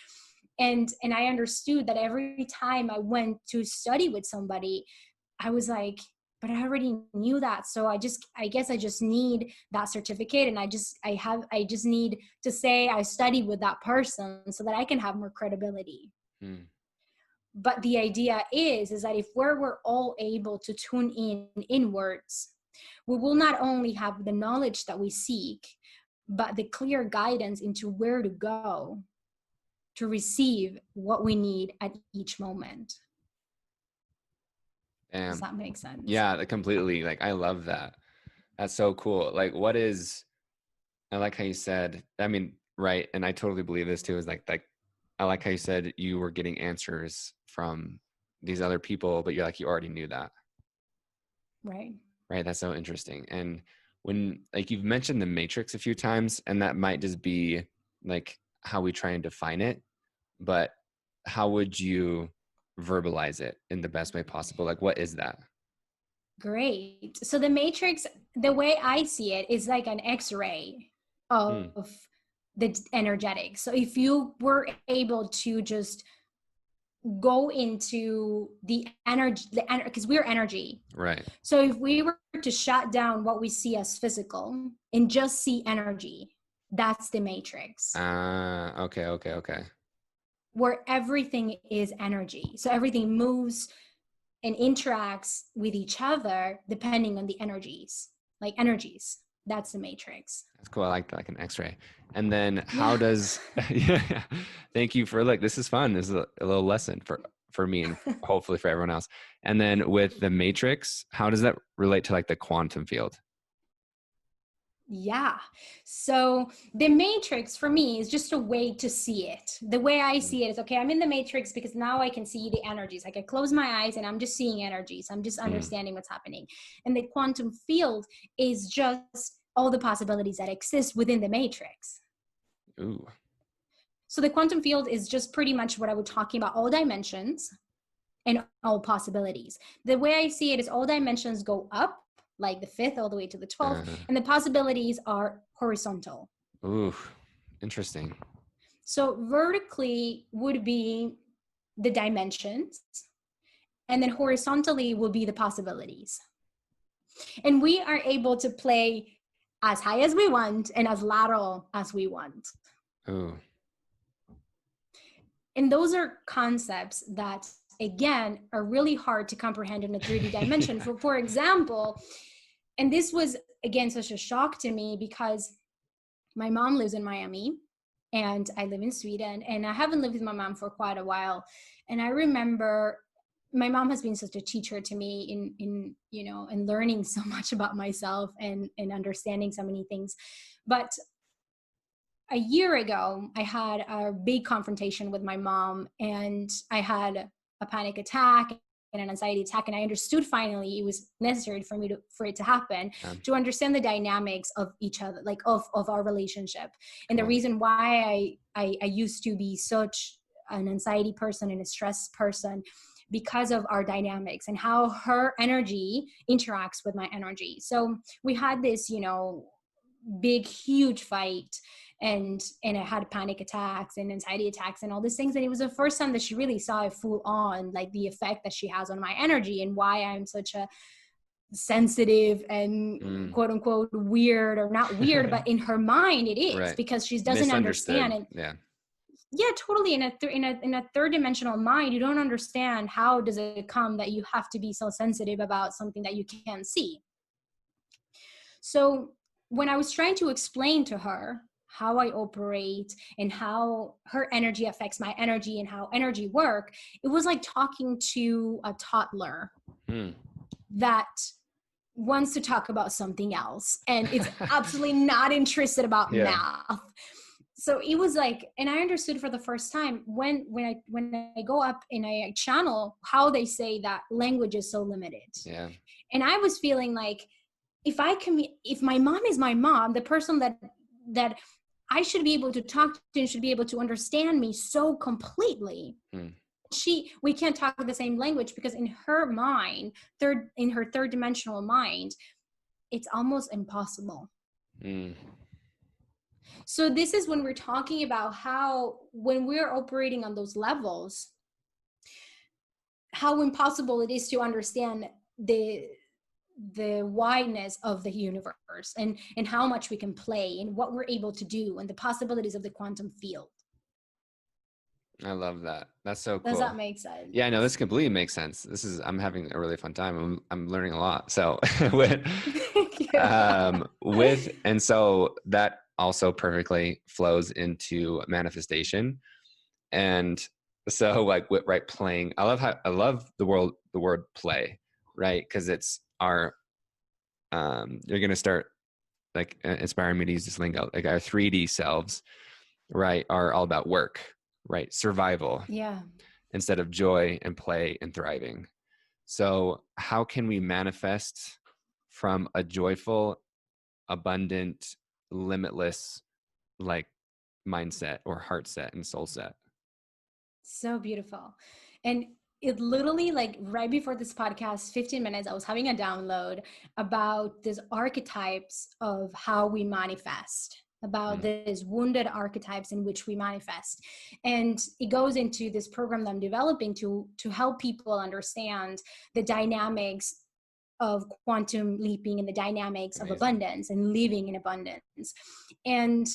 And I understood that every time I went to study with somebody, I was like, but I already knew that. So I guess I just need that certificate. And I just need to say I studied with that person so that I can have more credibility. Mm, But the idea is that if we're all able to tune in inwards, we will not only have the knowledge that we seek, but the clear guidance into where to go to receive what we need at each moment. Does damn. that make sense? Yeah, completely. Like I love that. That's so cool. Like what is I like how you said, I mean, right, and I totally believe this too, is like I like how you said you were getting answers from these other people, but you're like you already knew that. Right. Right. That's so interesting. And when like you've mentioned the matrix a few times, and that might just be like how we try and define it, but how would you verbalize it in the best way possible? Like what is that? Great. So the matrix, the way I see it, is like an X-ray Hmm. of the energetic. So if you were able to just go into the energy, because we're energy. Right. So if we were to shut down what we see as physical and just see energy, that's the matrix, Okay, okay, okay. where everything is energy. So everything moves and interacts with each other depending on the energies, like energies. That's the matrix. That's cool. I like that, like an X-ray. And then how Yeah. does yeah, thank you for like this is fun. This is a little lesson for me and hopefully for everyone else. And then with the matrix, how does that relate to like the quantum field? Yeah. So the matrix for me is just a way to see it. The way I Mm, see it is, okay, I'm in the matrix because now I can see the energies. I can close my eyes and I'm just seeing energies. I'm just mm, understanding what's happening. And the quantum field is just all the possibilities that exist within the matrix. ooh. So the quantum field is just pretty much what I was talking about, all dimensions and all possibilities. The way I see it is all dimensions go up, like the fifth all the way to the 12th, Uh, and the possibilities are horizontal. ooh. Interesting. So vertically would be the dimensions, and then horizontally will be the possibilities. And we are able to play as high as we want and as lateral as we want. Ooh. And those are concepts that, again, are really hard to comprehend in a 3D dimension. Yeah. For example, and this was, again, such a shock to me because my mom lives in Miami and I live in Sweden, and I haven't lived with my mom for quite a while. And I remember my mom has been such a teacher to me in in learning so much about myself and understanding so many things. But a year ago, I had a big confrontation with my mom, and I had a panic attack and an anxiety attack. And I understood finally it was necessary for it to happen, Um, to understand the dynamics of each other, like of our relationship. And the cool. reason why I used to be such an anxiety person and a stress person, because of our dynamics and how her energy interacts with my energy. So we had this, big huge fight, and I had panic attacks and anxiety attacks and all these things. And it was the first time that she really saw it full on, like the effect that she has on my energy and why I'm such a sensitive and Mm. quote unquote weird, or not weird, but in her mind it is, Right. because she doesn't understand. Misunderstood. And Yeah. yeah, totally. In a third dimensional mind, you don't understand how does it come that you have to be so sensitive about something that you can't see. So when I was trying to explain to her how I operate and how her energy affects my energy and how energy work, it was like talking to a toddler Mm. that wants to talk about something else and it's absolutely not interested about Yeah. math. So it was like, and I understood for the first time when I go up and I channel how they say that language is so limited. Yeah. And I was feeling like, if my mom is my mom, the person that I should be able to talk to and should be able to understand me so completely, Mm. we can't talk the same language, because in her mind, in her third dimensional mind, it's almost impossible. Mm. So this is when we're talking about how, when we're operating on those levels, how impossible it is to understand the wideness of the universe, and how much we can play and what we're able to do and the possibilities of the quantum field. I love that. That's so Does that cool. make Yeah, no, sense? this completely makes sense. I'm having a really fun time. I'm learning a lot. So with and so that also perfectly flows into manifestation. And so like with right playing, I love the word play, right? Because it's our you're gonna start like inspiring me to use this lingo. Like our 3D selves, right, are all about work, right? Survival Yeah. instead of joy and play and thriving. So, how can we manifest from a joyful, abundant, limitless like mindset or heart set and soul set? So beautiful. And it literally, like right before this podcast, 15 minutes, I was having a download about these archetypes of how we manifest, about these wounded archetypes in which we manifest. And it goes into this program that I'm developing to help people understand the dynamics of quantum leaping and the dynamics of abundance and living in abundance. And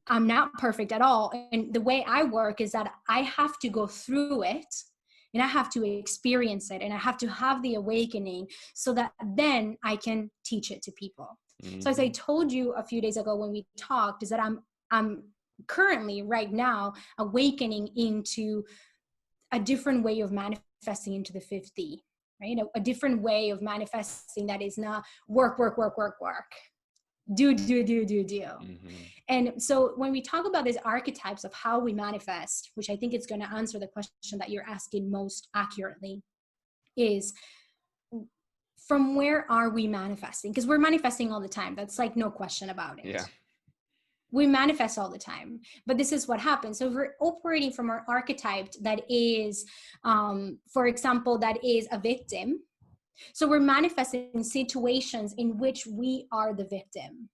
I'm not perfect at all. And the way I work is that I have to go through it and I have to experience it and I have to have the awakening so that then I can teach it to people. So as I told you a few days ago when we talked, is that I'm currently right now awakening into a different way of manifesting into the 50, right? A different way of manifesting that is not work, do. And so when we talk about these archetypes of how we manifest, which I think is going to answer the question that you're asking most accurately, is from where are we manifesting? Because we're manifesting all the time. That's like no question about it. Yeah. We manifest all the time, but this is what happens. So we're operating from our archetype that is, for example, that is a victim. So we're manifesting situations in which we are the victim.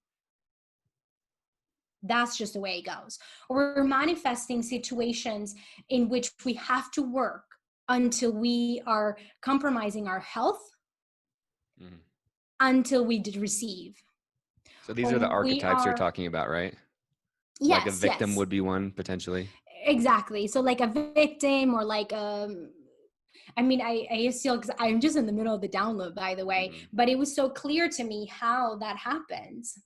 That's just the way it goes. Or we're manifesting situations in which we have to work until we are compromising our health, until we did receive. So these are the archetypes you're talking about, right? Yes. Like a victim would be one potentially. Exactly. So like a victim or like I mean, I still, because I'm just in the middle of the download, by the way, but it was so clear to me how that happens.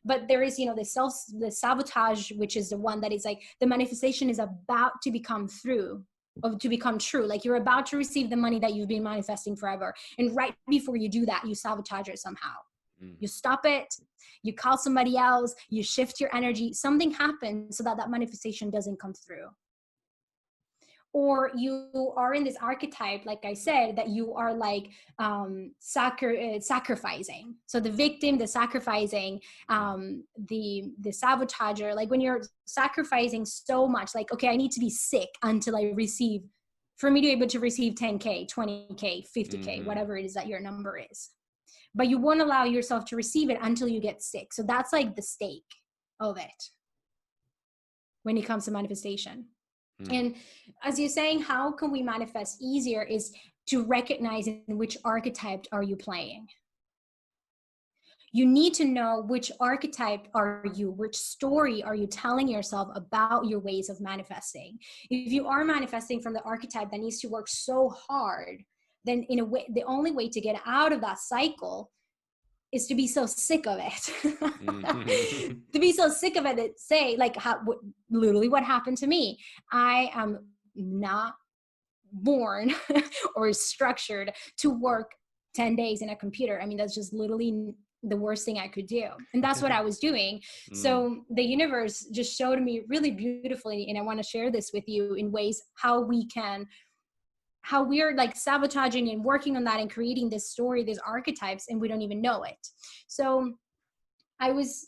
But there is, the sabotage, which is the one that is like the manifestation is about to become true. Like you're about to receive the money that you've been manifesting forever. And right before you do that, you sabotage it somehow. You stop it, you call somebody else, you shift your energy, something happens so that manifestation doesn't come through. Or you are in this archetype, like I said, that you are like sacrificing. So the victim, the sacrificing, the sabotager, like when you're sacrificing so much, like, okay, I need to be sick until I receive, for me to be able to receive 10K, 20K, 50K, whatever it is that your number is. But you won't allow yourself to receive it until you get sick. So that's like the stake of it when it comes to manifestation. And as you're saying, how can we manifest easier is to recognize in which archetype are you playing. You need to know which archetype are you, which story are you telling yourself about your ways of manifesting. If you are manifesting from the archetype that needs to work so hard, then in a way, the only way to get out of that cycle is to be so sick of it. To be so sick of it that say, like, literally what happened to me. I am not born or structured to work 10 days in a computer. I mean, that's just literally the worst thing I could do. And that's what I was doing. So the universe just showed me really beautifully, and I want to share this with you in ways how we are like sabotaging and working on that and creating this story, these archetypes, and we don't even know it. So I was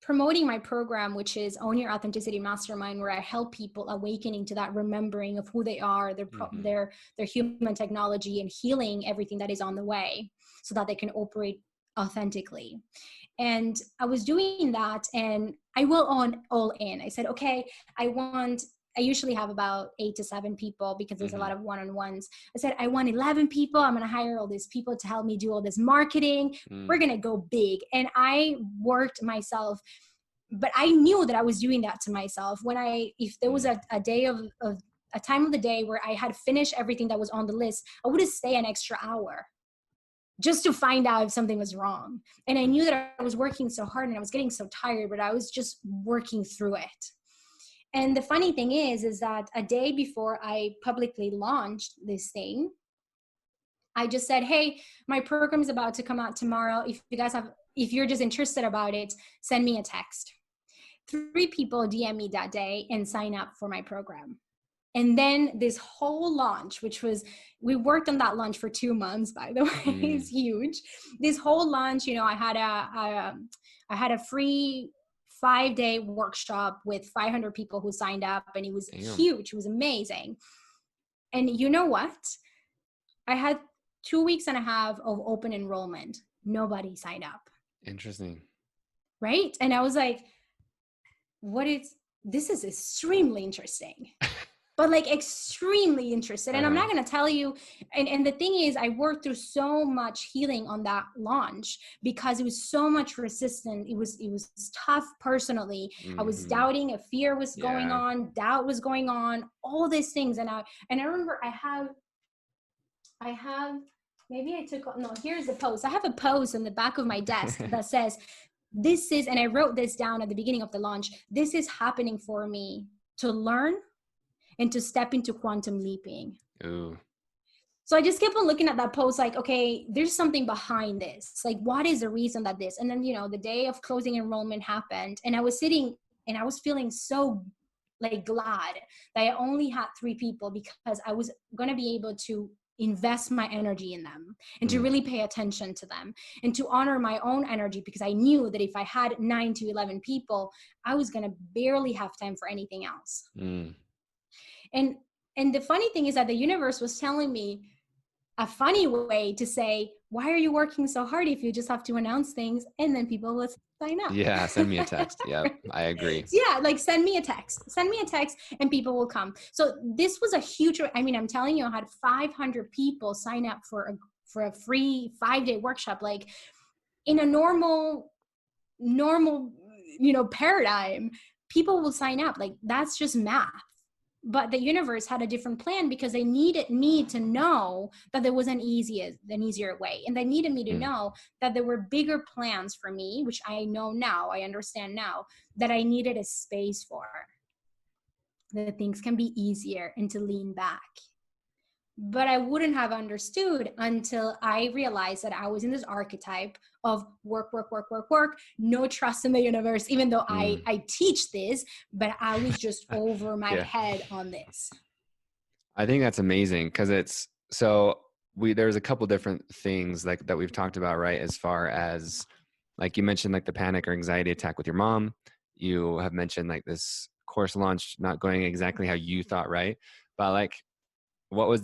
promoting my program, which is Own Your Authenticity Mastermind, where I help people awakening to that remembering of who they are, their human technology, and healing everything that is on the way so that they can operate authentically. And I was doing that, and I will all in. I said, okay, I usually have about 8 to 7 people because there's a lot of one-on-ones. I said, I want 11 people. I'm going to hire all these people to help me do all this marketing. We're going to go big. And I worked myself, but I knew that I was doing that to myself. If there was a day of a time of the day where I had finished everything that was on the list, I would stay an extra hour just to find out if something was wrong. And I knew that I was working so hard and I was getting so tired, but I was just working through it. And the funny thing is that a day before I publicly launched this thing, I just said, hey, my program is about to come out tomorrow. If you're just interested about it, send me a text. 3 people DM me that day and sign up for my program. And then this whole launch, we worked on that launch for 2 months, by the way, it's huge. This whole launch, I had a free 5-day workshop with 500 people who signed up, and it was huge. It was amazing. And you know what? I had 2.5 weeks of open enrollment. Nobody signed up. Interesting. Right. And I was like, this is extremely interesting. But like extremely interested. And I'm not going to tell you. And the thing is, I worked through so much healing on that launch because it was so much resistance. It was tough personally. I was doubting, a fear was going on, doubt was going on, all these things. And I remember I have, maybe I took, no, here's the post. I have a post on the back of my desk that says, this is, and I wrote this down at the beginning of the launch, this is happening for me to learn and to step into quantum leaping. Ooh. So I just kept on looking at that post like, okay, there's something behind this. Like, what is the reason that this? And then, the day of closing enrollment happened, and I was sitting and I was feeling so like glad that I only had 3 people, because I was going to be able to invest my energy in them and to really pay attention to them and to honor my own energy, because I knew that if I had 9 to 11 people, I was going to barely have time for anything else. And the funny thing is that the universe was telling me a funny way to say, why are you working so hard if you just have to announce things and then people will sign up? Yeah, send me a text. Yep, I agree. Yeah, like send me a text and people will come. So this was a huge, I'm telling you, I had 500 people sign up for a free 5-day workshop. Like in a normal, paradigm, people will sign up. Like that's just math. But the universe had a different plan because they needed me to know that there was an easier way. And they needed me to know that there were bigger plans for me, which I know now, I understand now, that I needed a space for. That things can be easier and to lean back. But I wouldn't have understood until I realized that I was in this archetype of work, no trust in the universe, even though I teach this, but I was just over my head on this. I think that's amazing because there's a couple different things like that we've talked about, right? As far as like you mentioned, like the panic or anxiety attack with your mom. You have mentioned like this course launch not going exactly how you thought, right? But like, what was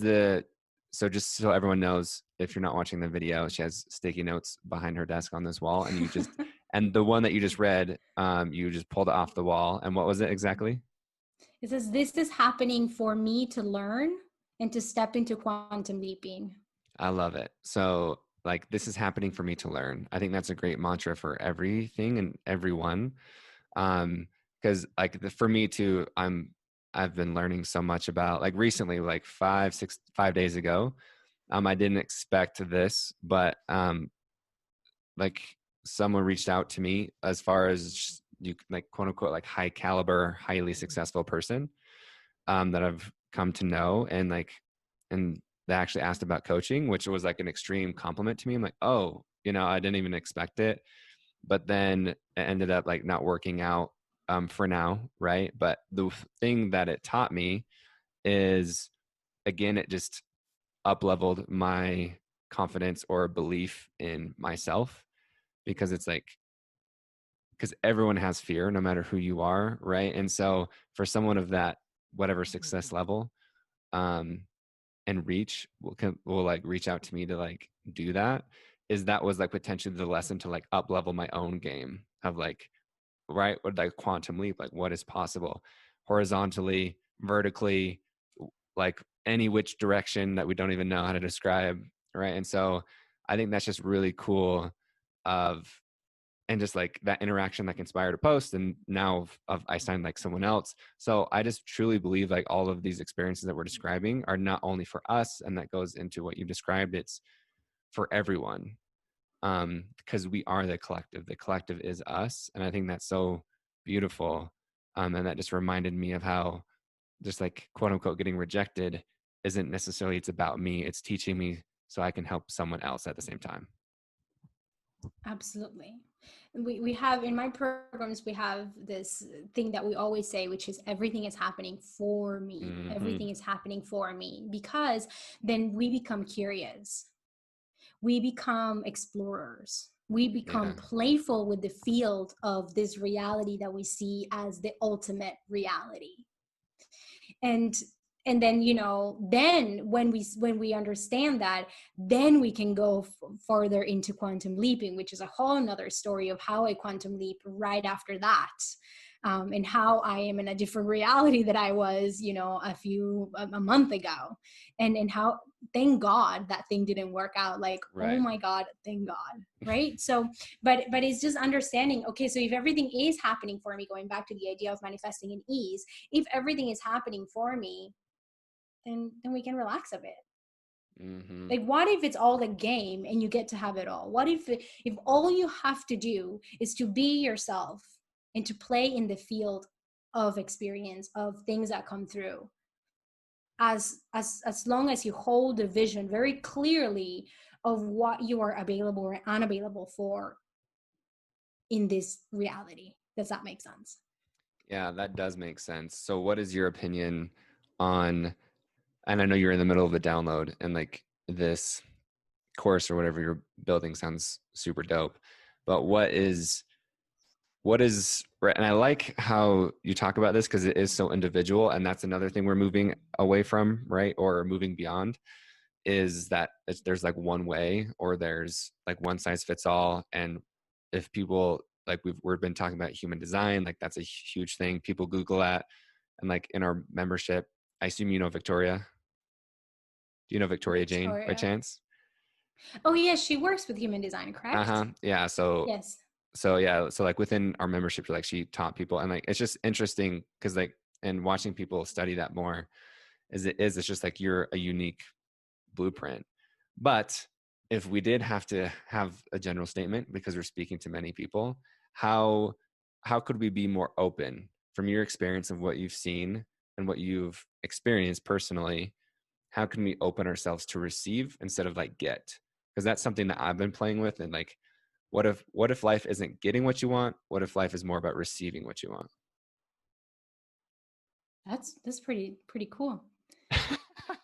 so just so everyone knows, if you're not watching the video, she has sticky notes behind her desk on this wall, and and the one that you just read, you just pulled it off the wall. And what was it exactly? It says, this is happening for me to learn and to step into quantum leaping. I love it. So like, this is happening for me to learn. I think that's a great mantra for everything and everyone. Because like for me too, I've been learning so much about, like recently, like 5 days ago, I didn't expect this, but like someone reached out to me as far as you like quote unquote like high caliber, highly successful person that I've come to know, and they actually asked about coaching, which was like an extreme compliment to me. I'm like, oh, I didn't even expect it, but then it ended up like not working out for now, right? But the thing that it taught me is, again, it just up-leveled my confidence or belief in myself, because it's like, because everyone has fear no matter who you are, right? And so for someone of that whatever success level and reach will like reach out to me to like do that was like potentially the lesson to like up level my own game of like, right, with like quantum leap, like what is possible horizontally, vertically, like any which direction that we don't even know how to describe, right? And so I think that's just really cool and just like that interaction like inspired a post, and now I signed like someone else. So I just truly believe like all of these experiences that we're describing are not only for us, and that goes into what you described, it's for everyone, because we are the collective is us. And I think that's so beautiful. And that just reminded me of how just like quote unquote getting rejected isn't necessarily, it's about me, it's teaching me so I can help someone else at the same time. Absolutely. We have, in my programs, we have this thing that we always say, which is everything is happening for me. Everything is happening for me, because then we become curious. We become explorers. We become playful with the field of this reality that we see as the ultimate reality. And And then, then when we understand that, then we can go further into quantum leaping, which is a whole nother story of how I quantum leap right after that. And how I am in a different reality that I was, a month ago, and how, thank God that thing didn't work out. Like, Right. oh my God, thank God. Right. So, but it's just understanding, okay, so if everything is happening for me, going back to the idea of manifesting in ease, if everything is happening for me, then we can relax a bit. Mm-hmm. Like, what if it's all a game and you get to have it all? What if all you have to do is to be yourself and to play in the field of experience, of things that come through, as long as you hold the vision very clearly of what you are available or unavailable for in this reality. Does that make sense? Yeah, that does make sense. So what is your opinion on, and I know you're in the middle of the download, and like this course or whatever you're building sounds super dope, but what is right? And I like how you talk about this because it is so individual, and that's another thing we're moving away from, right? Or moving beyond, is that there's like one way, or there's like one size fits all. And if people, like we've been talking about human design, like that's a huge thing people Google at. And like in our membership, I assume you know Victoria. Do you know Victoria Jane by Victoria. chance? Oh yes, she works with human design, correct? Yeah. So Yes. yeah, so like within our membership, like she taught people, and like it's just interesting because like, and watching people study that more, it's just like you're a unique blueprint. But if we did have to have a general statement, because we're speaking to many people, how could we be more open from your experience of what you've seen and what you've experienced personally? How can we open ourselves to receive instead of like get? Because that's something that I've been playing with. And like, what if life isn't getting what you want? What if life is more about receiving what you want? That's pretty cool.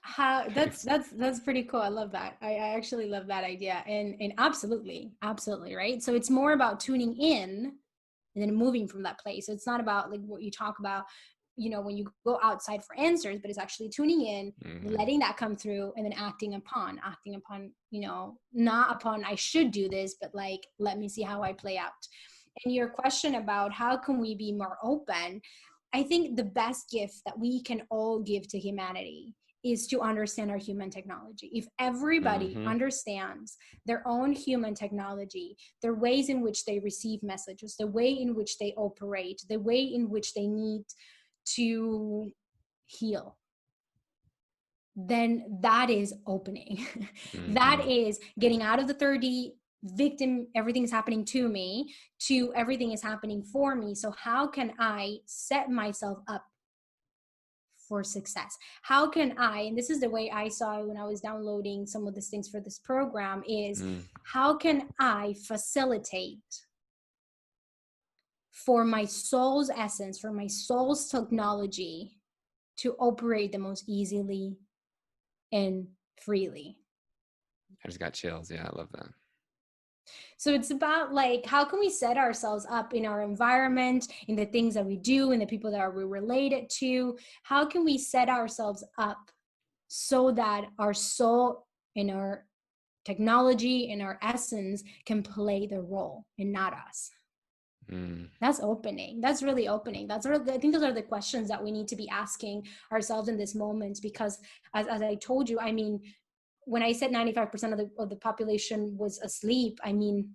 How that's pretty cool. I love that. I actually love that idea. And absolutely right. So it's more about tuning in and then moving from that place. So it's not about like what you talk about, when you go outside for answers, but it's actually tuning in, Mm-hmm. letting that come through, and then acting upon, not upon I should do this, but like, let me see how I play out. And your question about how can we be more open, I think the best gift that we can all give to humanity is to understand our human technology. If everybody Mm-hmm. understands their own human technology, their ways in which they receive messages, the way in which they operate, the way in which they need to heal, then that is opening. That Mm-hmm. is getting out of the 30 victim, everything's happening to me, to everything is happening for me. So how can I set myself up for success? How can I, and this is the way I saw it when I was downloading some of these things for this program, is how can I facilitate for my soul's essence, for my soul's technology to operate the most easily and freely? I just got chills. Yeah, I love that. So it's about like, how can we set ourselves up in our environment, in the things that we do, in the people that we're related to? How can we set ourselves up so that our soul and our technology and our essence can play the role and not us? That's opening. That's really opening. I think those are the questions that we need to be asking ourselves in this moment, because as I told you, I mean, when I said 95% of the population was asleep, I mean,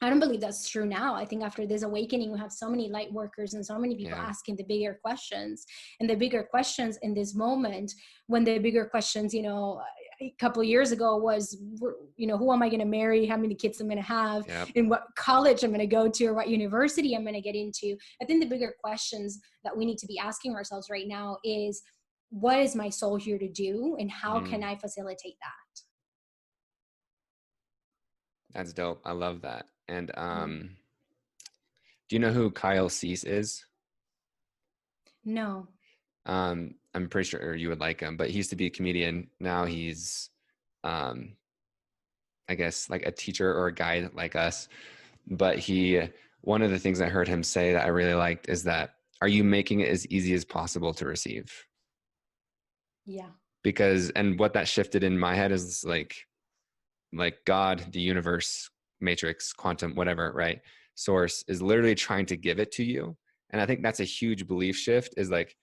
I don't believe that's true now. I think after this awakening, we have so many light workers and so many people asking the bigger questions. And the bigger questions in this moment, when the bigger questions, a couple of years ago was, who am I going to marry? How many kids I'm going to have? Yep. And what college I'm going to go to, or what university I'm going to get into. I think the bigger questions that we need to be asking ourselves right now is, what is my soul here to do? And how can I facilitate that? That's dope. I love that. And do you know who Kyle Cease is? No. I'm pretty sure you would like him, but he used to be a comedian. Now he's, I guess, like a teacher or a guide like us. But one of the things I heard him say that I really liked is that, are you making it as easy as possible to receive? Yeah. Because, and what that shifted in my head is like God, the universe, matrix, quantum, whatever, right? Source is literally trying to give it to you. And I think that's a huge belief shift, is like,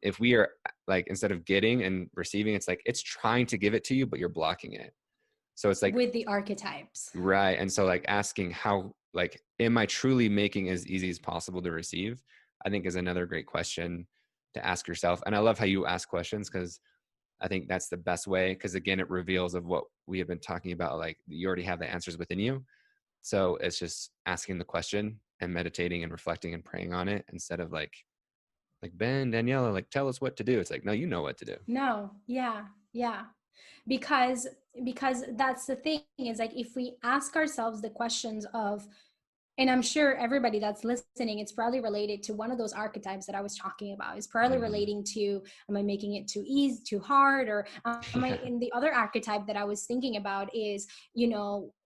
if we are like, instead of getting and receiving, it's like, it's trying to give it to you, but you're blocking it. So it's like, With the archetypes. right. And so like asking how, like, am I truly making as easy as possible to receive? I think is another great question to ask yourself. And I love how you ask questions, because I think that's the best way. Because again, it reveals of what we have been talking about. Like, you already have the answers within you. So it's just asking the question and meditating and reflecting and praying on it, instead of like Ben, Daniela, like, tell us what to do. It's like, no, you know what to do. No. Yeah. Yeah. because because that's the thing, is like, if we ask ourselves the questions of, and I'm sure everybody that's listening, it's probably related to one of those archetypes that I was talking about. It's probably Mm-hmm. relating to, am I making it too easy, too hard? Or am I, Yeah. in the other archetype that I was thinking about is,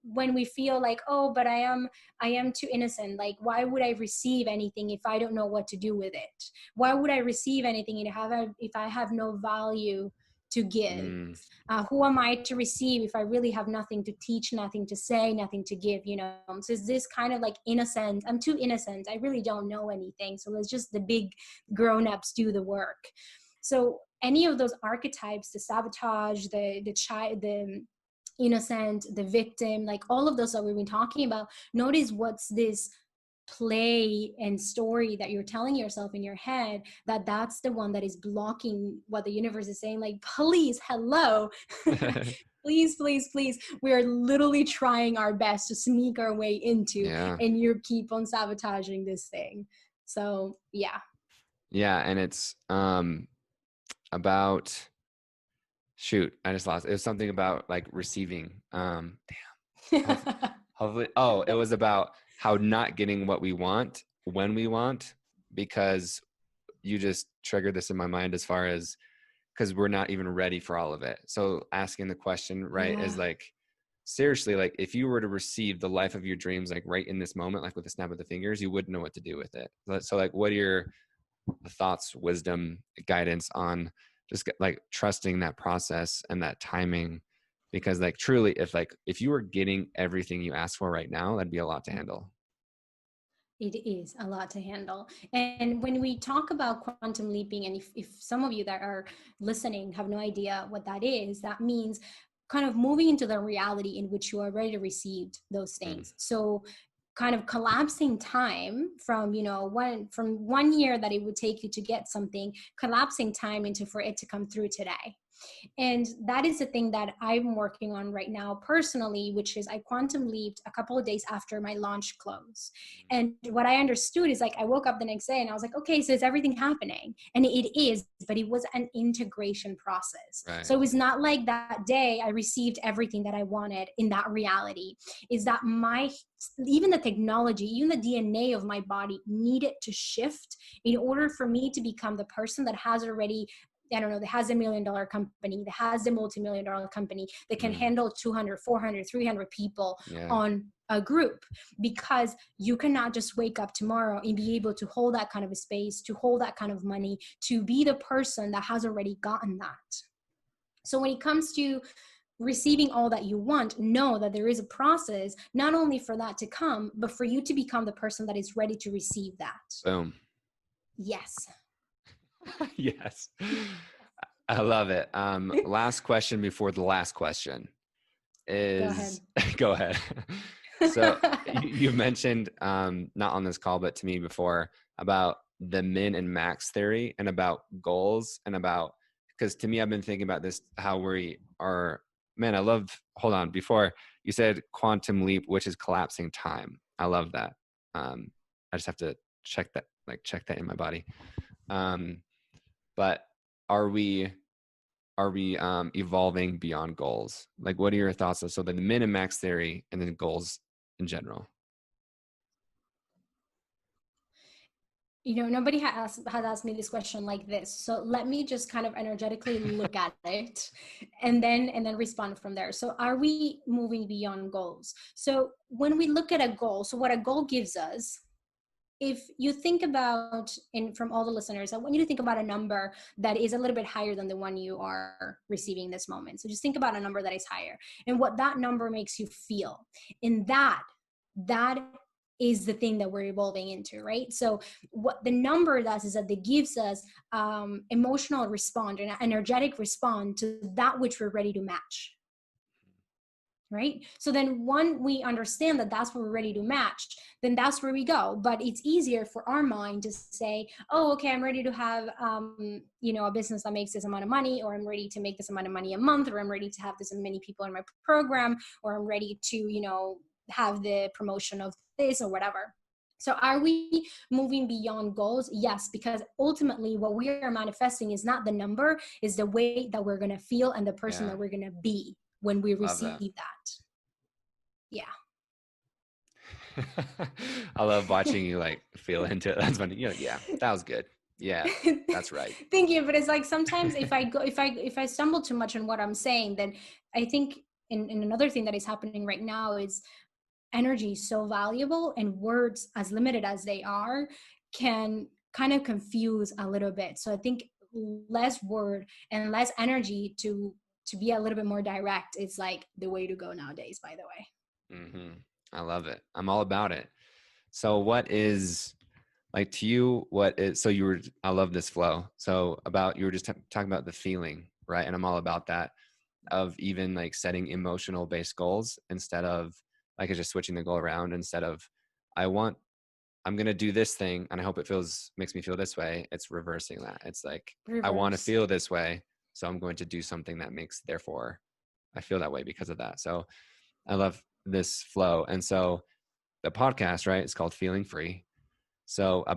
when we feel like, oh, but I am too innocent. Like, why would I receive anything if I don't know what to do with it? Why would I receive anything if I have no value to give? Mm, Who am I to receive if I really have nothing to teach, nothing to say, nothing to give? So it's this kind of like innocent. I'm too innocent. I really don't know anything. So let's just the big grown-ups do the work. So any of those archetypes, the sabotage, the child, the innocent, the victim, like all of those that we've been talking about, notice what's this play and story that you're telling yourself in your head, that's the one that is blocking what the universe is saying, like, please, hello. Please, please, please, we are literally trying our best to sneak our way into, yeah. and you keep on sabotaging this thing. So yeah. Yeah. And it's about, shoot, I just lost. It was something about like receiving. Hopefully, oh, it was about how not getting what we want when we want, because you just triggered this in my mind, as far as, because we're not even ready for all of it. So asking the question, right, is Yeah. like, seriously, like, if you were to receive the life of your dreams, like right in this moment, like with a snap of the fingers, you wouldn't know what to do with it. So like, what are your thoughts, wisdom, guidance on just like trusting that process and that timing? Because like, truly, if you were getting everything you asked for right now, that'd be a lot to handle. It is a lot to handle. And when we talk about quantum leaping, and if some of you that are listening have no idea what that is, that means kind of moving into the reality in which you already received those Mm, things. So kind of collapsing time from, from 1 year that it would take you to get something, collapsing time into for it to come through today. And that is the thing that I'm working on right now personally, which is I quantum leaped a couple of days after my launch close. And what I understood is, like, I woke up the next day and I was like, okay, so is everything happening? And it is, but it was an integration process. right. So it was not like that day I received everything that I wanted in that reality. Is that even the technology, even the DNA of my body needed to shift in order for me to become the person that has already, I don't know, that has $1 million company, that has a multi-million-dollar company, that can Mm, handle 200, 400, 300 people yeah. on a group. Because you cannot just wake up tomorrow and be able to hold that kind of a space, to hold that kind of money, to be the person that has already gotten that. So when it comes to receiving all that you want, know that there is a process, not only for that to come, but for you to become the person that is ready to receive that. Boom. Yes. Yes. I love it. Last question before the last question Go ahead. is, go ahead. So you mentioned, not on this call, but to me before, about the min and max theory, and about goals, and about, because to me, I've been thinking about this, how we are, man, I love, hold on, before you said quantum leap, which is collapsing time. I love that. I just have to check that in my body. But are we evolving beyond goals? Like, what are your thoughts? So the min and max theory, and then goals in general. Nobody has asked me this question like this. So let me just kind of energetically look at it, and then respond from there. So are we moving beyond goals? So when we look at a goal, so what a goal gives us if you think about, and from all the listeners, I want you to think about a number that is a little bit higher than the one you are receiving this moment. So just think about a number that is higher and what that number makes you feel. And that is the thing that we're evolving into, right? So what the number does is that it gives us emotional response, an energetic response to that which we're ready to match. Right? So then when we understand that that's what we're ready to match, then that's where we go. But it's easier for our mind to say, oh, okay, I'm ready to have, a business that makes this amount of money, or I'm ready to make this amount of money a month, or I'm ready to have this many people in my program, or I'm ready to, have the promotion of this or whatever. So are we moving beyond goals? Yes, because ultimately what we are manifesting is not the number, is the way that we're going to feel and the person Yeah. that we're going to be when we Love that. receive that. Yeah. I love watching you like feel into it. That's funny. Yeah, that was good. Yeah, that's right. Thank you. But it's like sometimes if I stumble too much on what I'm saying, then I think in another thing that is happening right now is energy is so valuable, and words, as limited as they are, can kind of confuse a little bit. So I think less word and less energy to be a little bit more direct is like the way to go nowadays, by the way. I love it. I'm all about it. So what is like to you, so I love this flow. So you were just talking about the feeling, right? And I'm all about that, of even like setting emotional based goals instead of like just switching the goal around. Instead of I'm going to do this thing and I hope it makes me feel this way. It's reversing that. It's like, I want to Reverse. feel this way. So I'm going to do something that therefore I feel that way because of that. So I love this flow. And so the podcast, right, it's called Feeling Free. So I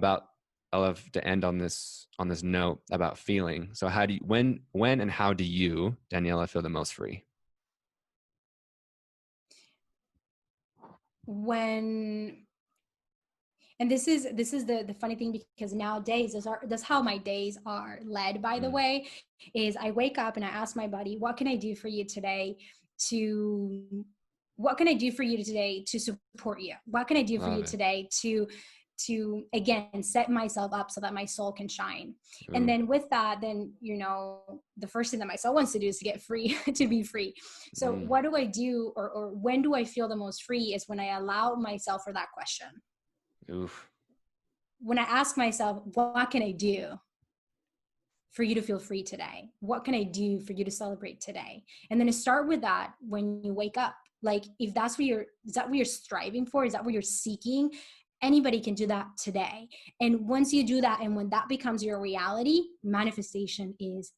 love to end on this note about feeling. So how do you, when and how do you, Daniela, feel the most free? When And this is the funny thing, because nowadays that's how my days are led, by the Mm, way, is I wake up and I ask my body, what can I do for you today to what can I do for you today to support you? What can I do for love you it. today to again set myself up so that my soul can shine? And Ooh. then with that, then the first thing that my soul wants to do is to get free, to be free. So Mm, what do I do, or when do I feel the most free, is when I allow myself for that question. oof. When I ask myself, what can I do for you to feel free today? What can I do for you to celebrate today? And then to start with that when you wake up. Like, if is that what you're striving for? Is that what you're seeking? Anybody can do that today. And once you do that, and when that becomes your reality, manifestation is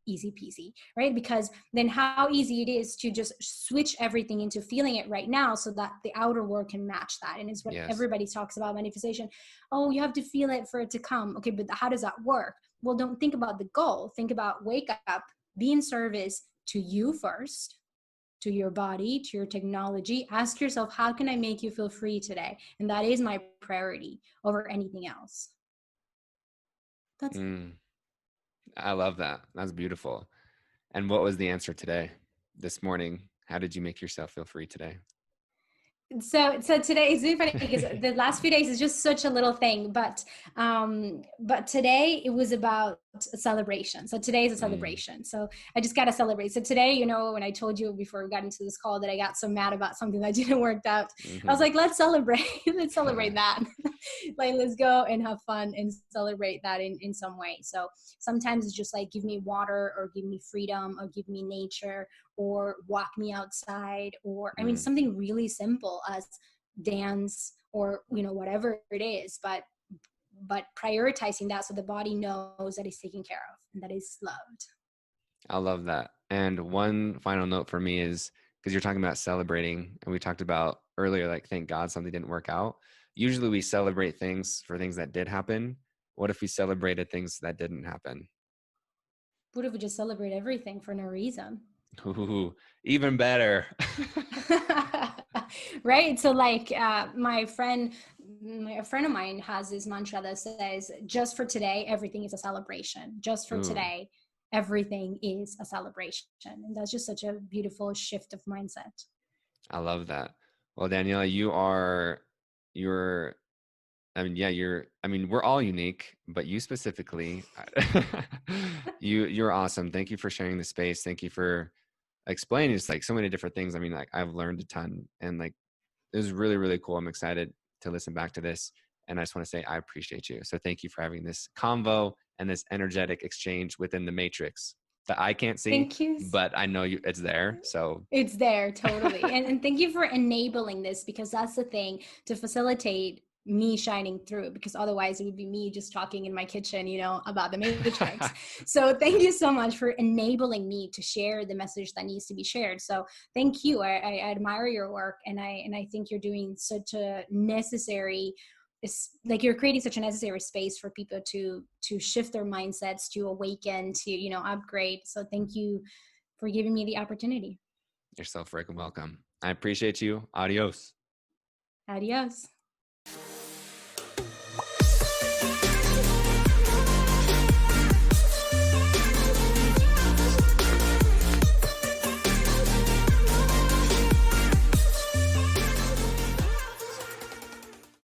easy peasy, right? Because then how easy it is to just switch everything into feeling it right now so that the outer world can match that. And it's what Yes. everybody talks about manifestation. Oh, you have to feel it for it to come. Okay, but how does that work? Well, don't think about the goal. Think about wake up, be in service to you first, to your body, to your technology. Ask yourself, how can I make you feel free today? And that is my priority over anything else. That's it. Mm, I love that. That's beautiful. And what was the answer today, this morning? How did you make yourself feel free today? So today it's really funny because the last few days is just such a little thing, but today it was about a celebration. So today is a Mm, celebration, so I just got to celebrate. So today, when I told you before we got into this call that I got so mad about something that didn't work out, I was mm-hmm. like, let's celebrate. Let's celebrate that. Like, let's go and have fun and celebrate that in some way. So sometimes it's just like, give me water, or give me freedom, or give me nature, or walk me outside, or I mean Mm, something really simple as dance, or whatever it is, but prioritizing that so the body knows that it's taken care of and that it's loved. I love that. And one final note for me is, because you're talking about celebrating, and we talked about earlier, like, thank God something didn't work out. Usually we celebrate things for things that did happen. What if we celebrated things that didn't happen? What if we just celebrate everything for no reason? Ooh, even better. Right, so like my friend, a friend of mine has this mantra that says, just for today everything is a celebration. Just for Ooh, today everything is a celebration. And that's just such a beautiful shift of mindset. I love that. Well, Daniela, you're I mean, yeah, we're all unique, but you specifically, you're awesome. Thank you for sharing the space. Thank you for explaining just like so many different things. I mean, like I've learned a ton, and like it was really, really cool. I'm excited to listen back to this. And I just want to say I appreciate you. So thank you for having this convo and this energetic exchange within the matrix that I can't see, Thank you. but I know it's there. So It's there, totally. And thank you for enabling this, because that's the thing, to facilitate me shining through, because otherwise it would be me just talking in my kitchen, about the matrix. So thank you so much for enabling me to share the message that needs to be shared. So thank you. I admire your work, and I think you're doing such a necessary, like you're creating such a necessary space for people to shift their mindsets, to awaken, to upgrade. So thank you for giving me the opportunity. you're so freaking welcome. I appreciate you. Adios. Adios.